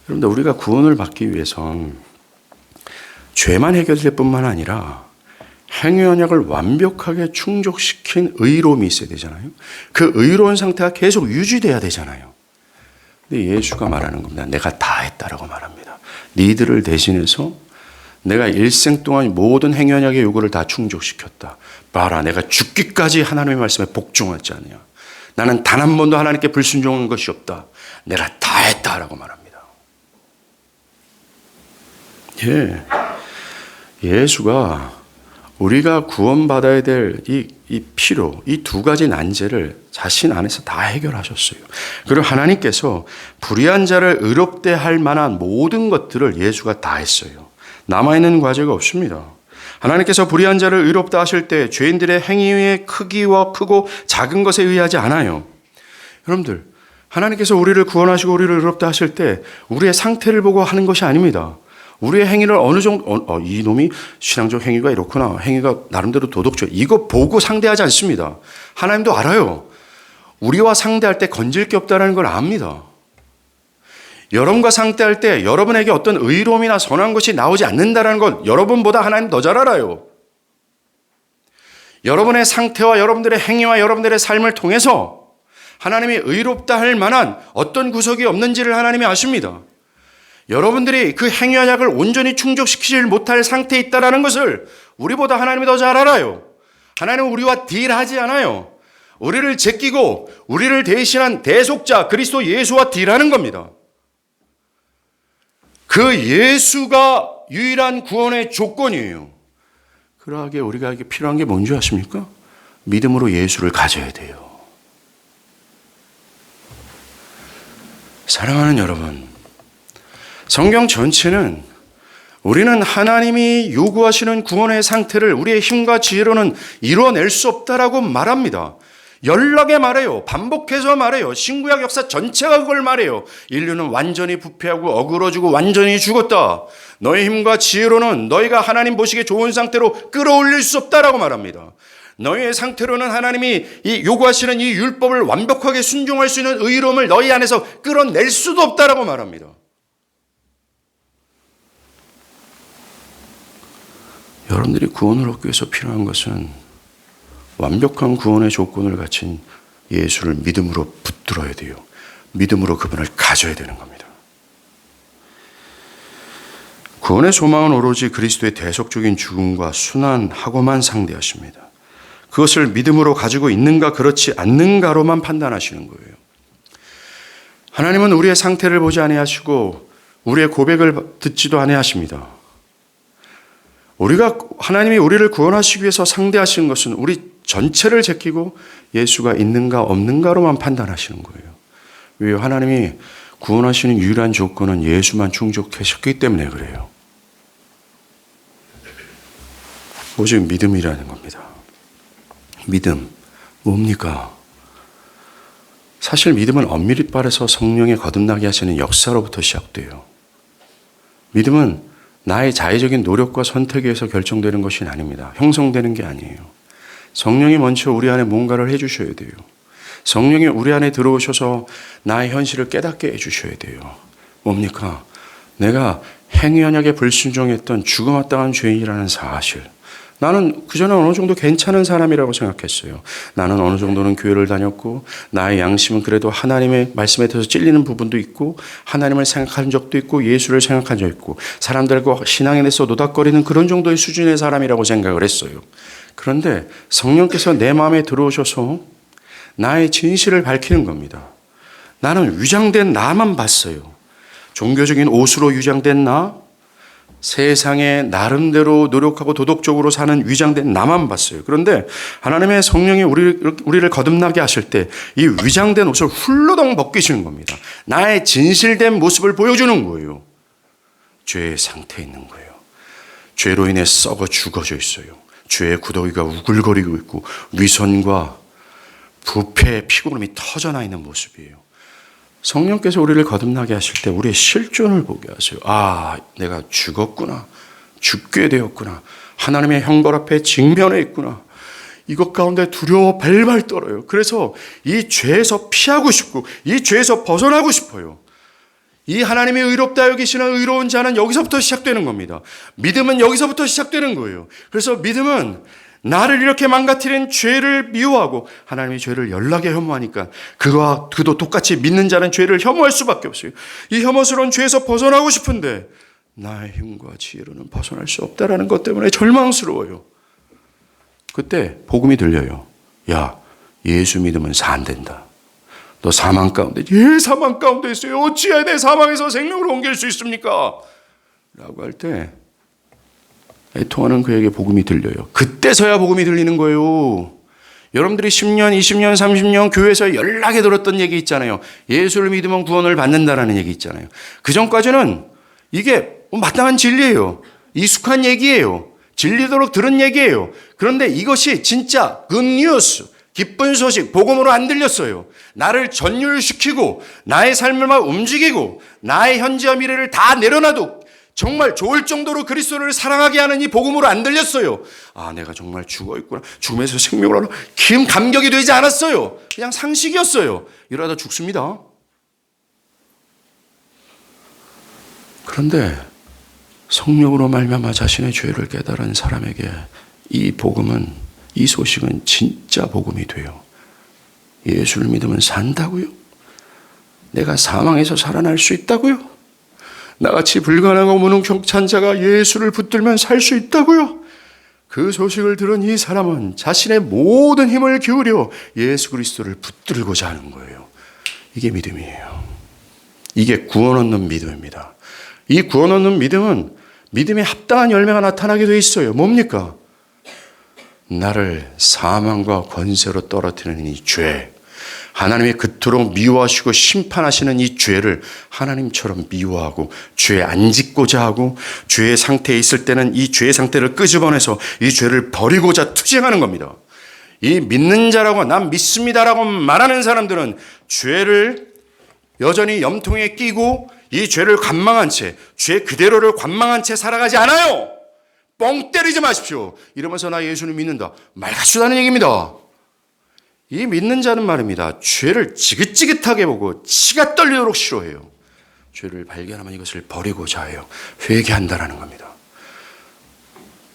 여러분들 우리가 구원을 받기 위해선 죄만 해결될 뿐만 아니라 행위 언약을 완벽하게 충족시킨 의로움이 있어야 되잖아요. 그 의로운 상태가 계속 유지돼야 되잖아요. 근데 예수가 말하는 겁니다. 내가 다 했다라고 말합니다. 니들을 대신해서 내가 일생 동안 모든 행위 언약의 요구를 다 충족시켰다. 봐라, 내가 죽기까지 하나님의 말씀에 복종하지 않냐. 나는 단 한 번도 하나님께 불순종한 것이 없다. 내가 다 했다라고 말합니다. 예수가 우리가 구원받아야 될 이 필요, 이 2가지 난제를 자신 안에서 다 해결하셨어요. 그리고 하나님께서 불의한 자를 의롭게 할 만한 모든 것들을 예수가 다 했어요. 남아있는 과제가 없습니다. 하나님께서 불의한 자를 의롭다 하실 때 죄인들의 행위의 크기와 크고 작은 것에 의하지 않아요. 여러분들, 하나님께서 우리를 구원하시고 우리를 의롭다 하실 때 우리의 상태를 보고 하는 것이 아닙니다. 우리의 행위를 어느 정도, 이놈이 신앙적 행위가 이렇구나. 행위가 나름대로 도덕적. 이거 보고 상대하지 않습니다. 하나님도 알아요. 우리와 상대할 때 건질 게 없다는 걸 압니다. 여러분과 상대할 때 여러분에게 어떤 의로움이나 선한 것이 나오지 않는다는 걸 여러분보다 하나님 더 잘 알아요. 여러분의 상태와 여러분들의 행위와 여러분들의 삶을 통해서 하나님이 의롭다 할 만한 어떤 구석이 없는지를 하나님이 아십니다. 여러분들이 그 행위 언약을 온전히 충족시키지 못할 상태에 있다는 것을 우리보다 하나님이 더 잘 알아요. 하나님은 우리와 딜하지 않아요. 우리를 제끼고 우리를 대신한 대속자 그리스도 예수와 딜하는 겁니다. 그 예수가 유일한 구원의 조건이에요. 그러하게 우리가 필요한 게 뭔지 아십니까? 믿음으로 예수를 가져야 돼요. 사랑하는 여러분, 성경 전체는 우리는 하나님이 요구하시는 구원의 상태를 우리의 힘과 지혜로는 이루어낼 수 없다라고 말합니다. 연락에 말해요. 반복해서 말해요. 신구약 역사 전체가 그걸 말해요. 인류는 완전히 부패하고 어그러지고 완전히 죽었다. 너의 힘과 지혜로는 너희가 하나님 보시기에 좋은 상태로 끌어올릴 수 없다라고 말합니다. 너희의 상태로는 하나님이 요구하시는 이 율법을 완벽하게 순종할 수 있는 의로움을 너희 안에서 끌어낼 수도 없다라고 말합니다. 여러분들이 구원을 얻기 위해서 필요한 것은 완벽한 구원의 조건을 갖춘 예수를 믿음으로 붙들어야 돼요. 믿음으로 그분을 가져야 되는 겁니다. 구원의 소망은 오로지 그리스도의 대속적인 죽음과 순환하고만 상대하십니다. 그것을 믿음으로 가지고 있는가 그렇지 않는가로만 판단하시는 거예요. 하나님은 우리의 상태를 보지 아니하시고 우리의 고백을 듣지도 아니하십니다. 하나님이 우리를 구원하시기 위해서 상대하시는 것은 우리 전체를 제끼고 예수가 있는가 없는가로만 판단하시는 거예요. 왜요? 하나님이 구원하시는 유일한 조건은 예수만 충족하셨기 때문에 그래요. 오직 믿음이라는 겁니다. 믿음, 뭡니까? 사실 믿음은 엄밀히 말해서 성령의 거듭나게 하시는 역사로부터 시작돼요. 믿음은 나의 자의적인 노력과 선택에 의해서 결정되는 것이 아닙니다. 형성되는 게 아니에요. 성령이 먼저 우리 안에 뭔가를 해주셔야 돼요. 성령이 우리 안에 들어오셔서 나의 현실을 깨닫게 해주셔야 돼요. 뭡니까? 내가 행위언약에 불순종했던 죽음 마땅한 죄인이라는 사실. 나는 그전에 어느 정도 괜찮은 사람이라고 생각했어요. 나는 어느 정도는 교회를 다녔고 나의 양심은 그래도 하나님의 말씀에 대해서 찔리는 부분도 있고 하나님을 생각한 적도 있고 예수를 생각한 적도 있고 사람들과 신앙에 대해서 노닥거리는 그런 정도의 수준의 사람이라고 생각을 했어요. 그런데 성령께서 내 마음에 들어오셔서 나의 진실을 밝히는 겁니다. 나는 위장된 나만 봤어요. 종교적인 옷으로 위장된 나, 세상에 나름대로 노력하고 도덕적으로 사는 위장된 나만 봤어요. 그런데 하나님의 성령이 우리를 거듭나게 하실 때 이 위장된 옷을 훌러덩 벗기시는 겁니다. 나의 진실된 모습을 보여주는 거예요. 죄의 상태에 있는 거예요. 죄로 인해 썩어 죽어져 있어요. 죄의 구더기가 우글거리고 있고 위선과 부패의 피고름이 터져나 있는 모습이에요. 성령께서 우리를 거듭나게 하실 때 우리의 실존을 보게 하세요. 아, 내가 죽었구나. 죽게 되었구나. 하나님의 형벌 앞에 직면해 있구나. 이것 가운데 두려워 발발 떨어요. 그래서 이 죄에서 피하고 싶고 이 죄에서 벗어나고 싶어요. 이 하나님이 의롭다 여기시는 의로운 자는 여기서부터 시작되는 겁니다. 믿음은 여기서부터 시작되는 거예요. 그래서 믿음은 나를 이렇게 망가뜨린 죄를 미워하고 하나님의 죄를 연락에 혐오하니까 그도 똑같이 믿는 자는 죄를 혐오할 수밖에 없어요. 이 혐오스러운 죄에서 벗어나고 싶은데 나의 힘과 지혜로는 벗어날 수 없다라는 것 때문에 절망스러워요. 그때 복음이 들려요. 야, 예수 믿으면 안 된다. 너 사망 가운데, 사망 가운데 있어요. 어찌해야 내 사망에서 생명으로 옮길 수 있습니까? 라고 할 때 애통하는 그에게 복음이 들려요. 그때서야 복음이 들리는 거예요. 여러분들이 10년, 20년, 30년 교회에서 연락에 들었던 얘기 있잖아요. 예수를 믿으면 구원을 받는다라는 얘기 있잖아요. 그 전까지는 이게 마땅한 진리예요. 익숙한 얘기예요. 진리도록 들은 얘기예요. 그런데 이것이 진짜 굿뉴스, 기쁜 소식, 복음으로 안 들렸어요. 나를 전율시키고 나의 삶을 막 움직이고 나의 현재와 미래를 다 내려놔도 정말 좋을 정도로 그리스도를 사랑하게 하는 이 복음으로 안 들렸어요. 아, 내가 정말 죽어있구나. 죽음에서 생명을 얻어. 긴 감격이 되지 않았어요. 그냥 상식이었어요. 이러다 죽습니다. 그런데 성령으로 말미암아 자신의 죄를 깨달은 사람에게 이 복음은, 이 소식은 진짜 복음이 돼요. 예수를 믿으면 산다고요? 내가 사망에서 살아날 수 있다고요? 나같이 불가능하고 무능력한 자가 예수를 붙들면 살 수 있다고요? 그 소식을 들은 이 사람은 자신의 모든 힘을 기울여 예수 그리스도를 붙들고자 하는 거예요. 이게 믿음이에요. 이게 구원 얻는 믿음입니다. 이 구원 얻는 믿음은 믿음에 합당한 열매가 나타나게 돼 있어요. 뭡니까? 나를 사망과 권세로 떨어뜨리는 이 죄, 하나님이 그토록 미워하시고 심판하시는 이 죄를 하나님처럼 미워하고 죄에 안 짓고자 하고 죄의 상태에 있을 때는 이 죄의 상태를 끄집어내서 이 죄를 버리고자 투쟁하는 겁니다. 이 믿는 자라고 난 믿습니다라고 말하는 사람들은 죄를 여전히 염통에 끼고 이 죄를 관망한 채, 죄 그대로를 관망한 채 살아가지 않아요. 뻥 때리지 마십시오. 이러면서 나 예수를 믿는다. 말같지도 얘기입니다. 이 믿는 자는 말입니다. 죄를 지긋지긋하게 보고 치가 떨리도록 싫어해요. 죄를 발견하면 이것을 버리고자 해요. 회개한다라는 겁니다.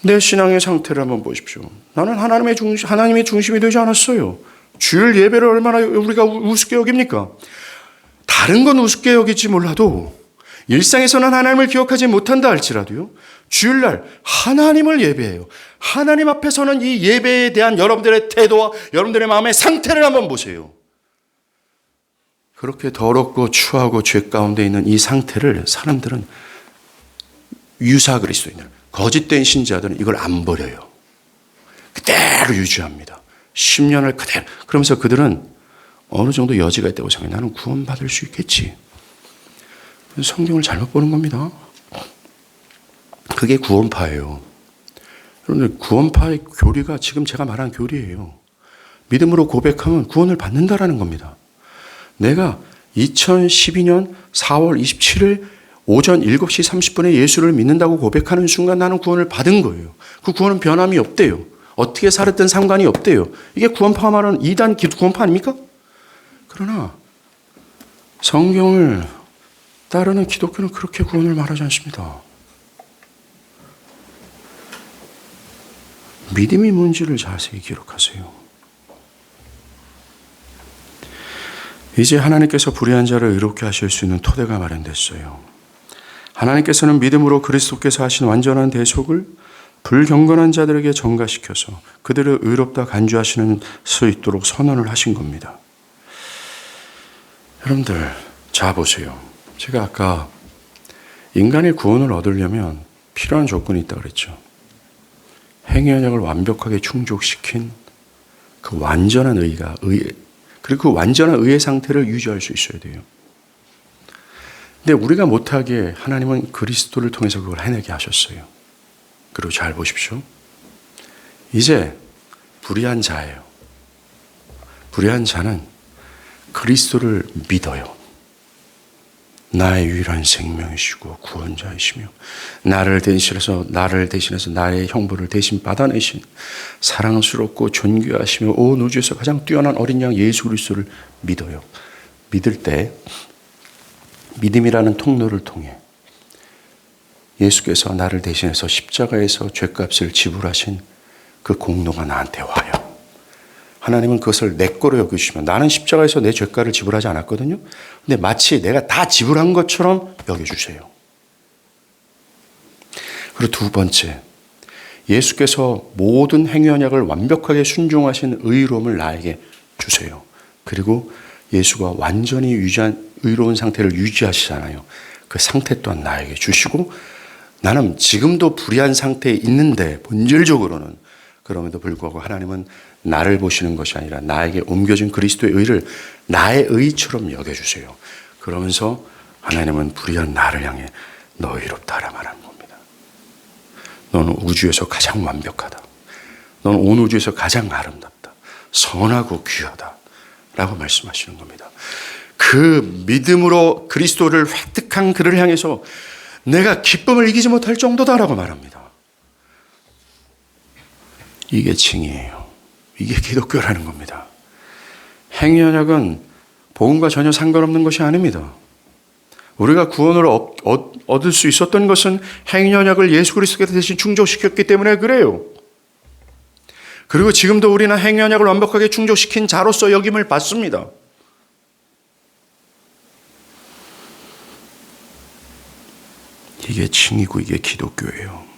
내 신앙의 상태를 한번 보십시오. 나는 하나님의 중심이 되지 않았어요. 주일 예배를 얼마나 우리가 우습게 여깁니까? 다른 건 우습게 여기지 몰라도 일상에서는 하나님을 기억하지 못한다 할지라도요. 주일날 하나님을 예배해요. 하나님 앞에서는 이 예배에 대한 여러분들의 태도와 여러분들의 마음의 상태를 한번 보세요. 그렇게 더럽고 추하고 죄 가운데 있는 이 상태를 사람들은 유사 그리스도인들, 거짓된 신자들은 이걸 안 버려요. 그대로 유지합니다. 10년을 그대로. 그러면서 그들은 어느 정도 여지가 있다고 생각해요. 나는 구원받을 수 있겠지. 성경을 잘못 보는 겁니다. 그게 구원파예요. 여러분들, 구원파의 교리가 지금 제가 말한 교리예요. 믿음으로 고백하면 구원을 받는다라는 겁니다. 내가 2012년 4월 27일 오전 7시 30분에 예수를 믿는다고 고백하는 순간 나는 구원을 받은 거예요. 그 구원은 변함이 없대요. 어떻게 살았든 상관이 없대요. 이게 구원파가 말하는 2단 구원파 아닙니까? 그러나 성경을 따르는 기독교는 그렇게 구원을 말하지 않습니다. 믿음이 뭔지를 자세히 기록하세요. 이제 하나님께서 불의한 자를 의롭게 하실 수 있는 토대가 마련됐어요. 하나님께서는 믿음으로 그리스도께서 하신 완전한 대속을 불경건한 자들에게 전가시켜서 그들을 의롭다 간주하시는 수 있도록 선언을 하신 겁니다. 여러분들 자 보세요. 제가 아까 인간의 구원을 얻으려면 필요한 조건이 있다고 그랬죠. 행위 언약을 완벽하게 충족시킨 그 완전한 의가 그리고 그 완전한 의의 상태를 유지할 수 있어야 돼요. 근데 우리가 못하게 하나님은 그리스도를 통해서 그걸 해내게 하셨어요. 그리고 잘 보십시오. 이제 불의한 자예요. 불의한 자는 그리스도를 믿어요. 나의 유일한 생명이시고 구원자이시며 나를 대신해서 나의 형벌을 대신 받아내신 사랑스럽고 존귀하시며 온 우주에서 가장 뛰어난 어린 양 예수 그리스도를 믿어요. 믿을 때 믿음이라는 통로를 통해 예수께서 나를 대신해서 십자가에서 죄값을 지불하신 그 공로가 나한테 와요. 하나님은 그것을 내 거로 여겨주시면 나는 십자가에서 내 죄가를 지불하지 않았거든요. 근데 마치 내가 다 지불한 것처럼 여겨주세요. 그리고 두 번째, 예수께서 모든 행위 언약을 완벽하게 순종하신 의로움을 나에게 주세요. 그리고 예수가 완전히 의로운 상태를 유지하시잖아요. 그 상태 또한 나에게 주시고 나는 지금도 불의한 상태에 있는데 본질적으로는 그럼에도 불구하고 하나님은 나를 보시는 것이 아니라 나에게 옮겨진 그리스도의 의를 나의 의처럼 여겨주세요. 그러면서 하나님은 불의한 나를 향해 너 의롭다라 말하는 겁니다. 너는 우주에서 가장 완벽하다. 너는 온 우주에서 가장 아름답다. 선하고 귀하다. 라고 말씀하시는 겁니다. 그 믿음으로 그리스도를 획득한 그를 향해서 내가 기쁨을 이기지 못할 정도다라고 말합니다. 이게 칭의예요. 이게 기독교라는 겁니다. 행위 언약은 복음과 전혀 상관없는 것이 아닙니다. 우리가 구원을 얻을 수 있었던 것은 행위 언약을 예수 그리스도께서 대신 충족시켰기 때문에 그래요. 그리고 지금도 우리는 행위 언약을 완벽하게 충족시킨 자로서 여김을 받습니다. 이게 칭의고 이게 기독교예요.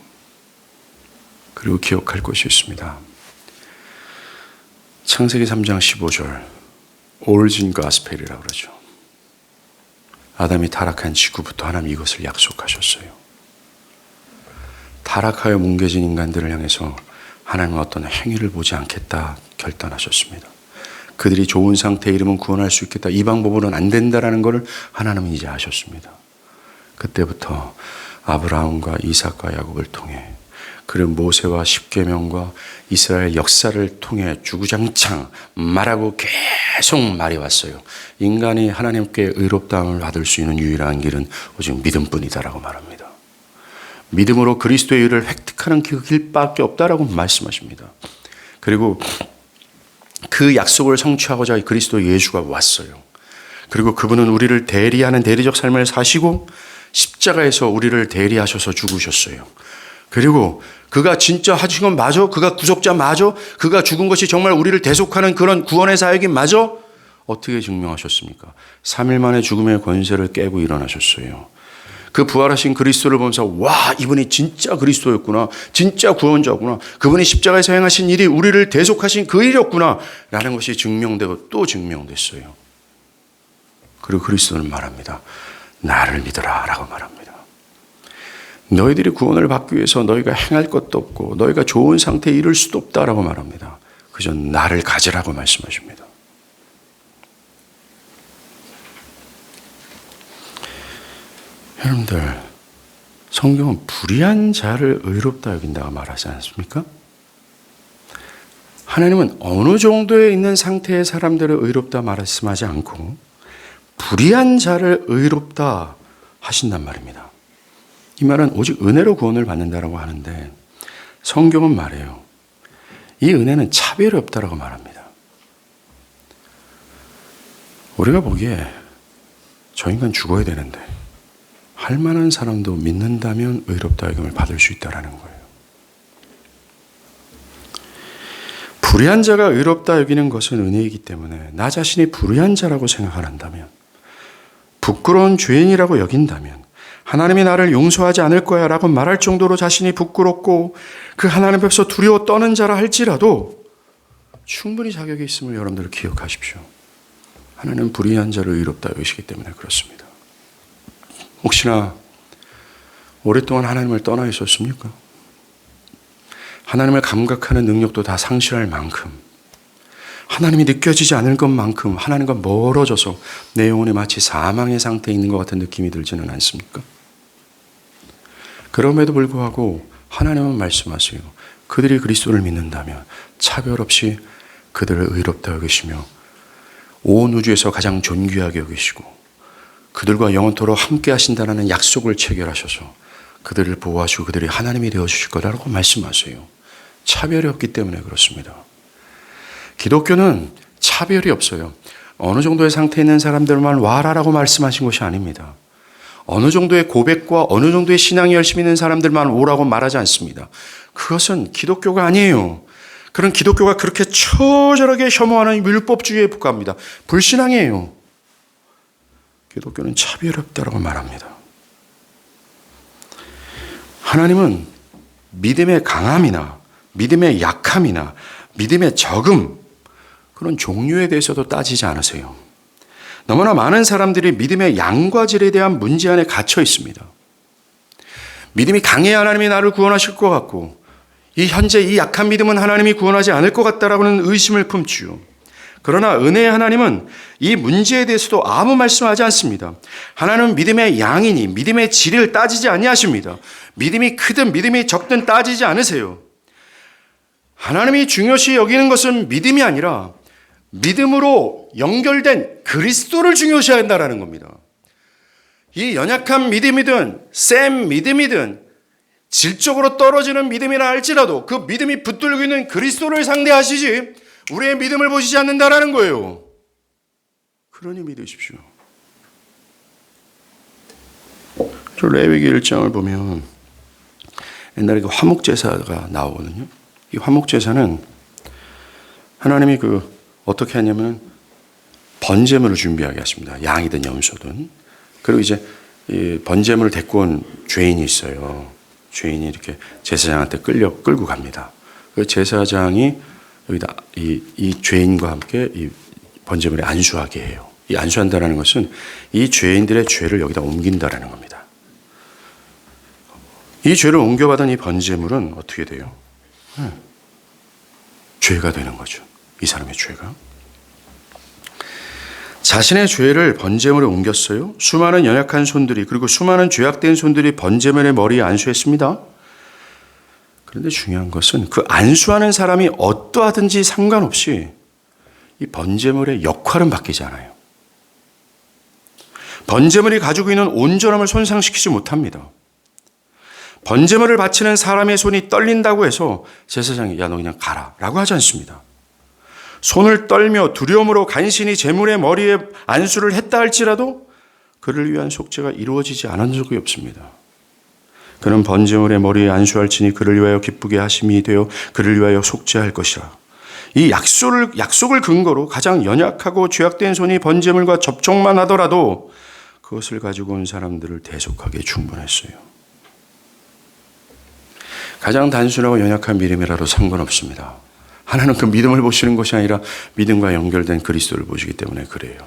그리고 기억할 것이 있습니다. 창세기 3장 15절 오리진 가스펠이라고 그러죠. 아담이 타락한 직후부터 하나님 이것을 약속하셨어요. 타락하여 뭉개진 인간들을 향해서 하나님은 어떤 행위를 보지 않겠다 결단하셨습니다. 그들이 좋은 상태에 이르면 구원할 수 있겠다. 이 방법으로는 안 된다라는 것을 하나님은 이제 아셨습니다. 그때부터 아브라함과 이삭과 야곱을 통해 그리고 모세와 십계명과 이스라엘 역사를 통해 주구장창 말하고 계속 말이 왔어요. 인간이 하나님께 의롭다함을 받을 수 있는 유일한 길은 오직 믿음뿐이다라고 말합니다. 믿음으로 그리스도의 의를 획득하는 그 길밖에 없다라고 말씀하십니다. 그리고 그 약속을 성취하고자 그리스도 예수가 왔어요. 그리고 그분은 우리를 대리하는 대리적 삶을 사시고 십자가에서 우리를 대리하셔서 죽으셨어요. 그리고 그가 진짜 하신 건 맞아? 그가 구속자 맞아? 그가 죽은 것이 정말 우리를 대속하는 그런 구원의 사역인 맞아? 어떻게 증명하셨습니까? 3일 만에 죽음의 권세를 깨고 일어나셨어요. 그 부활하신 그리스도를 보면서 와, 이분이 진짜 그리스도였구나. 진짜 구원자구나. 그분이 십자가에서 행하신 일이 우리를 대속하신 그 일이었구나. 라는 것이 증명되고 또 증명됐어요. 그리고 그리스도는 말합니다. 나를 믿어라 라고 말합니다. 너희들이 구원을 받기 위해서 너희가 행할 것도 없고 너희가 좋은 상태에 이를 수도 없다라고 말합니다. 그저 나를 가지라고 말씀하십니다. 여러분들, 성경은 불의한 자를 의롭다 여긴다고 말하지 않습니까? 하나님은 어느 정도에 있는 상태의 사람들을 의롭다 말씀하지 않고 불의한 자를 의롭다 하신단 말입니다. 이 말은 오직 은혜로 구원을 받는다라고 하는데 성경은 말해요. 이 은혜는 차별이 없다라고 말합니다. 우리가 보기에 저 인간 죽어야 되는데 할 만한 사람도 믿는다면 의롭다 여김을 받을 수 있다는 거예요. 불의한 자가 의롭다 여기는 것은 은혜이기 때문에 나 자신이 불의한 자라고 생각한다면, 부끄러운 죄인이라고 여긴다면, 하나님이 나를 용서하지 않을 거야 라고 말할 정도로 자신이 부끄럽고 그 하나님 앞에서 두려워 떠는 자라 할지라도 충분히 자격이 있음을 여러분들 기억하십시오. 하나님은 불의한 자를 의롭다 여기시기 때문에 그렇습니다. 혹시나 오랫동안 하나님을 떠나 있었습니까? 하나님을 감각하는 능력도 다 상실할 만큼, 하나님이 느껴지지 않을 것만큼 하나님과 멀어져서 내 영혼이 마치 사망의 상태에 있는 것 같은 느낌이 들지는 않습니까? 그럼에도 불구하고 하나님은 말씀하세요. 그들이 그리스도를 믿는다면 차별 없이 그들을 의롭다 여기시며 온 우주에서 가장 존귀하게 여기시고 그들과 영원토록 함께 하신다는 약속을 체결하셔서 그들을 보호하시고 그들이 하나님이 되어주실 거라고 말씀하세요. 차별이 없기 때문에 그렇습니다. 기독교는 차별이 없어요. 어느 정도의 상태에 있는 사람들만 와라라고 말씀하신 것이 아닙니다. 어느 정도의 고백과 어느 정도의 신앙이 열심히 있는 사람들만 오라고 말하지 않습니다. 그것은 기독교가 아니에요. 그런 기독교가 그렇게 처절하게 혐오하는 율법주의에 불과합니다. 불신앙이에요. 기독교는 차별이 없다라고 말합니다. 하나님은 믿음의 강함이나 믿음의 약함이나 믿음의 적음, 그런 종류에 대해서도 따지지 않으세요. 너무나 많은 사람들이 믿음의 양과 질에 대한 문제 안에 갇혀 있습니다. 믿음이 강해야 하나님이 나를 구원하실 것 같고 이 현재 이 약한 믿음은 하나님이 구원하지 않을 것 같다라고는 의심을 품지요. 그러나 은혜의 하나님은 이 문제에 대해서도 아무 말씀하지 않습니다. 하나님은 믿음의 양이니 믿음의 질을 따지지 아니하십니다. 믿음이 크든 믿음이 적든 따지지 않으세요. 하나님이 중요시 여기는 것은 믿음이 아니라 믿음으로 연결된 그리스도를 중요시해야 한다는 겁니다. 이 연약한 믿음이든 센 믿음이든 질적으로 떨어지는 믿음이라 할지라도 그 믿음이 붙들고 있는 그리스도를 상대하시지 우리의 믿음을 보시지 않는다라는 거예요. 그러니 믿으십시오. 저 레위기 1장을 보면 옛날에 그 화목제사가 나오거든요. 이 화목제사는 하나님이 어떻게 하냐면 번제물을 준비하게 하십니다. 양이든 염소든. 그리고 이제 이 번제물을 데리고 온 죄인이 있어요. 죄인이 이렇게 제사장한테 끌고 갑니다. 그 제사장이 여기다 이 죄인과 함께 이 번제물에 안수하게 해요. 이 안수한다는 것은 이 죄인들의 죄를 여기다 옮긴다라는 겁니다. 이 죄를 옮겨받은 이 번제물은 어떻게 돼요? 죄가 되는 거죠. 이 사람의 죄가. 자신의 죄를 번제물에 옮겼어요. 수많은 연약한 손들이 그리고 수많은 죄악된 손들이 번제물의 머리에 안수했습니다. 그런데 중요한 것은 그 안수하는 사람이 어떠하든지 상관없이 이 번제물의 역할은 바뀌지 않아요. 번제물이 가지고 있는 온전함을 손상시키지 못합니다. 번제물을 바치는 사람의 손이 떨린다고 해서 제사장이 야 너 그냥 가라 라고 하지 않습니다. 손을 떨며 두려움으로 간신히 제물의 머리에 안수를 했다 할지라도 그를 위한 속죄가 이루어지지 않은 적이 없습니다. 그는 번제물의 머리에 안수할지니 그를 위하여 기쁘게 하심이 되어 그를 위하여 속죄할 것이라. 이 약속을 근거로 가장 연약하고 죄악된 손이 번제물과 접촉만 하더라도 그것을 가지고 온 사람들을 대속하기에 충분했어요. 가장 단순하고 연약한 믿음이라도 상관없습니다. 하나는 그 믿음을 보시는 것이 아니라 믿음과 연결된 그리스도를 보시기 때문에 그래요.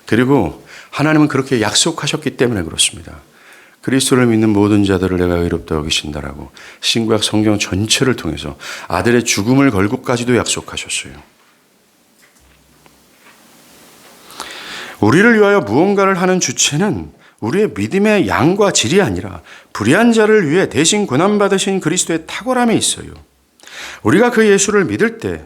그리고 하나님은 그렇게 약속하셨기 때문에 그렇습니다. 그리스도를 믿는 모든 자들을 내가 의롭다 여기신다라고 신구약 성경 전체를 통해서 아들의 죽음을 걸고까지도 약속하셨어요. 우리를 위하여 무언가를 하는 주체는 우리의 믿음의 양과 질이 아니라 불의한 자를 위해 대신 고난받으신 그리스도의 탁월함에 있어요. 우리가 그 예수를 믿을 때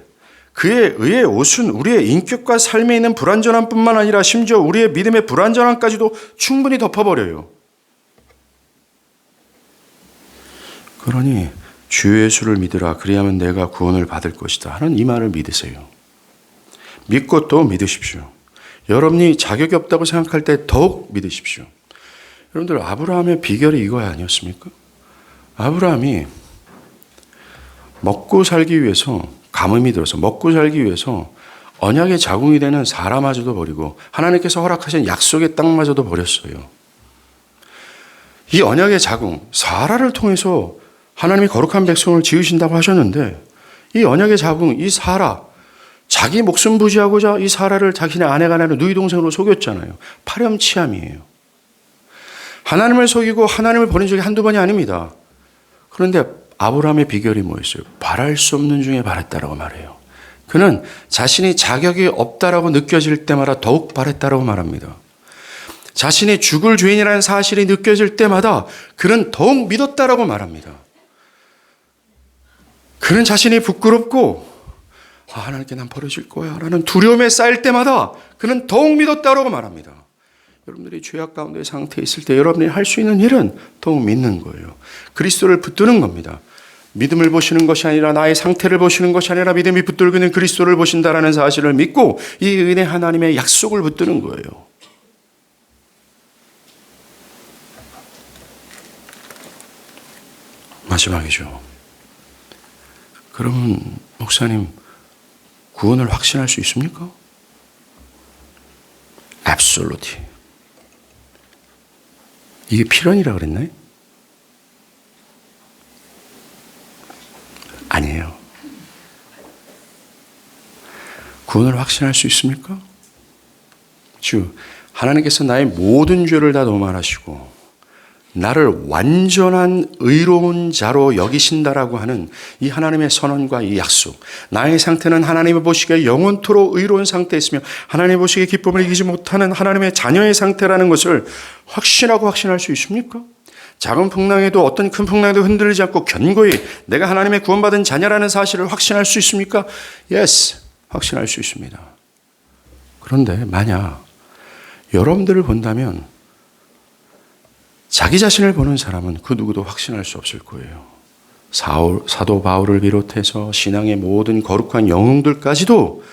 그에 의해 옷은 우리의 인격과 삶에 있는 불완전함뿐만 아니라 심지어 우리의 믿음의 불완전함까지도 충분히 덮어버려요. 그러니 주 예수를 믿으라 그리하면 내가 구원을 받을 것이다 하는 이 말을 믿으세요. 믿고 또 믿으십시오. 여러분이 자격이 없다고 생각할 때 더욱 믿으십시오. 여러분들, 아브라함의 비결이 이거 아니었습니까? 아브라함이 먹고 살기 위해서, 가뭄이 들어서 먹고 살기 위해서 언약의 자궁이 되는 사라마저도 버리고 하나님께서 허락하신 약속의 땅마저도 버렸어요. 이 언약의 자궁, 사라를 통해서 하나님이 거룩한 백성을 지으신다고 하셨는데, 이 언약의 자궁, 이 사라, 자기 목숨 부지하고자 이 사라를 자신의 아내가 아니라 누이 동생으로 속였잖아요. 파렴치함이에요. 하나님을 속이고 하나님을 버린 적이 한두 번이 아닙니다. 그런데 아브라함의 비결이 뭐였어요? 바랄 수 없는 중에 바랬다라고 말해요. 그는 자신이 자격이 없다라고 느껴질 때마다 더욱 바랬다라고 말합니다. 자신이 죽을 죄인이라는 사실이 느껴질 때마다 그는 더욱 믿었다라고 말합니다. 그는 자신이 부끄럽고 하나님께 난 버려질 거야 라는 두려움에 쌓일 때마다 그는 더욱 믿었다라고 말합니다. 여러분들이 죄악 가운데 상태에 있을 때 여러분이 할 수 있는 일은 더욱 믿는 거예요. 그리스도를 붙드는 겁니다. 믿음을 보시는 것이 아니라 나의 상태를 보시는 것이 아니라 믿음이 붙들고 있는 그리스도를 보신다라는 사실을 믿고 이 은혜 하나님의 약속을 붙드는 거예요. 마지막이죠. 그러면 목사님, 구원을 확신할 수 있습니까? Absolutely. 이게 필연이라 그랬나요? 아니에요. 구원을 확신할 수 있습니까? 주, 하나님께서 나의 모든 죄를 다 도말하시고 나를 완전한 의로운 자로 여기신다라고 하는 이 하나님의 선언과 이 약속, 나의 상태는 하나님이 보시기에 영원토록 의로운 상태에 있으며 하나님이 보시기에 기쁨을 이기지 못하는 하나님의 자녀의 상태라는 것을 확신하고 확신할 수 있습니까? 작은 풍랑에도, 어떤 큰 풍랑에도 흔들리지 않고 견고히 내가 하나님의 구원받은 자녀라는 사실을 확신할 수 있습니까? Yes, 확신할 수 있습니다. 그런데 만약 여러분들을 본다면 자기 자신을 보는 사람은 그 누구도 확신할 수 없을 거예요. 사도 바울을 비롯해서 신앙의 모든 거룩한 영웅들까지도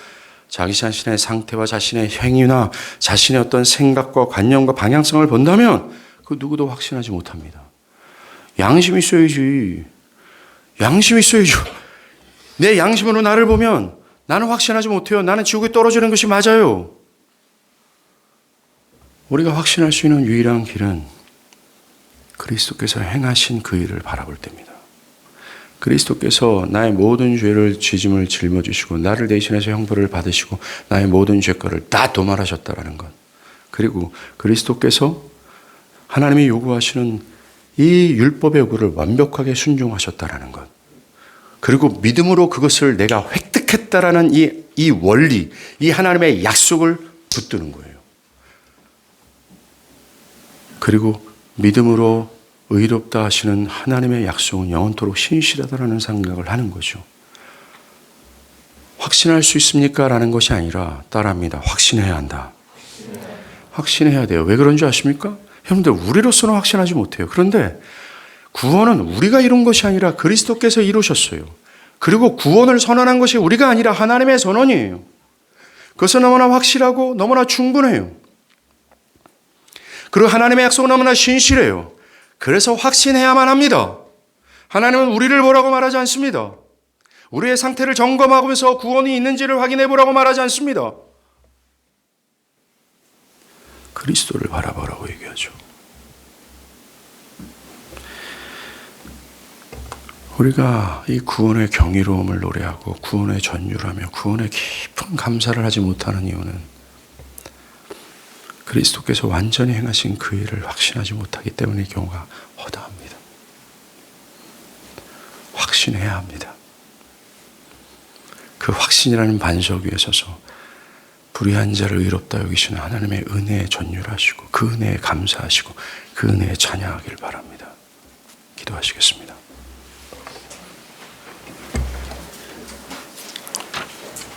자기 자신의 상태와 자신의 행위나 자신의 어떤 생각과 관념과 방향성을 본다면 그 누구도 확신하지 못합니다. 양심이 있어야지. 양심이 있어야죠. 내 양심으로 나를 보면 나는 확신하지 못해요. 나는 지옥에 떨어지는 것이 맞아요. 우리가 확신할 수 있는 유일한 길은 그리스도께서 행하신 그 일을 바라볼 때입니다. 그리스도께서 나의 모든 죄를 죄짐을 짊어지시고 나를 대신해서 형벌을 받으시고 나의 모든 죄가를 다 도말하셨다라는 것. 그리고 그리스도께서 하나님이 요구하시는 이 율법의 요구를 완벽하게 순종하셨다라는 것. 그리고 믿음으로 그것을 내가 획득했다라는 이 원리, 이 하나님의 약속을 붙드는 거예요. 그리고 믿음으로 의롭다 하시는 하나님의 약속은 영원토록 신실하다라는 생각을 하는 거죠. 확신할 수 있습니까? 라는 것이 아니라 따라합니다. 확신해야 한다. 확신해야 돼요. 왜 그런 줄 아십니까? 여러분들, 우리로서는 확신하지 못해요. 그런데 구원은 우리가 이룬 것이 아니라 그리스도께서 이루셨어요. 그리고 구원을 선언한 것이 우리가 아니라 하나님의 선언이에요. 그것은 너무나 확실하고 너무나 충분해요. 그리고 하나님의 약속은 너무나 신실해요. 그래서 확신해야만 합니다. 하나님은 우리를 보라고 말하지 않습니다. 우리의 상태를 점검하면서 구원이 있는지를 확인해 보라고 말하지 않습니다. 그리스도를 바라보라고 얘기하죠. 우리가 이 구원의 경이로움을 노래하고 구원의 전율하며 구원의 깊은 감사를 하지 못하는 이유는 그리스도께서 완전히 행하신 그 일을 확신하지 못하기 때문의 경우가 허다합니다. 확신해야 합니다. 그 확신이라는 반석 위에 서서 불의한 자를 의롭다 여기시는 하나님의 은혜에 전율하시고 그 은혜에 감사하시고 그 은혜에 찬양하길 바랍니다. 기도하시겠습니다.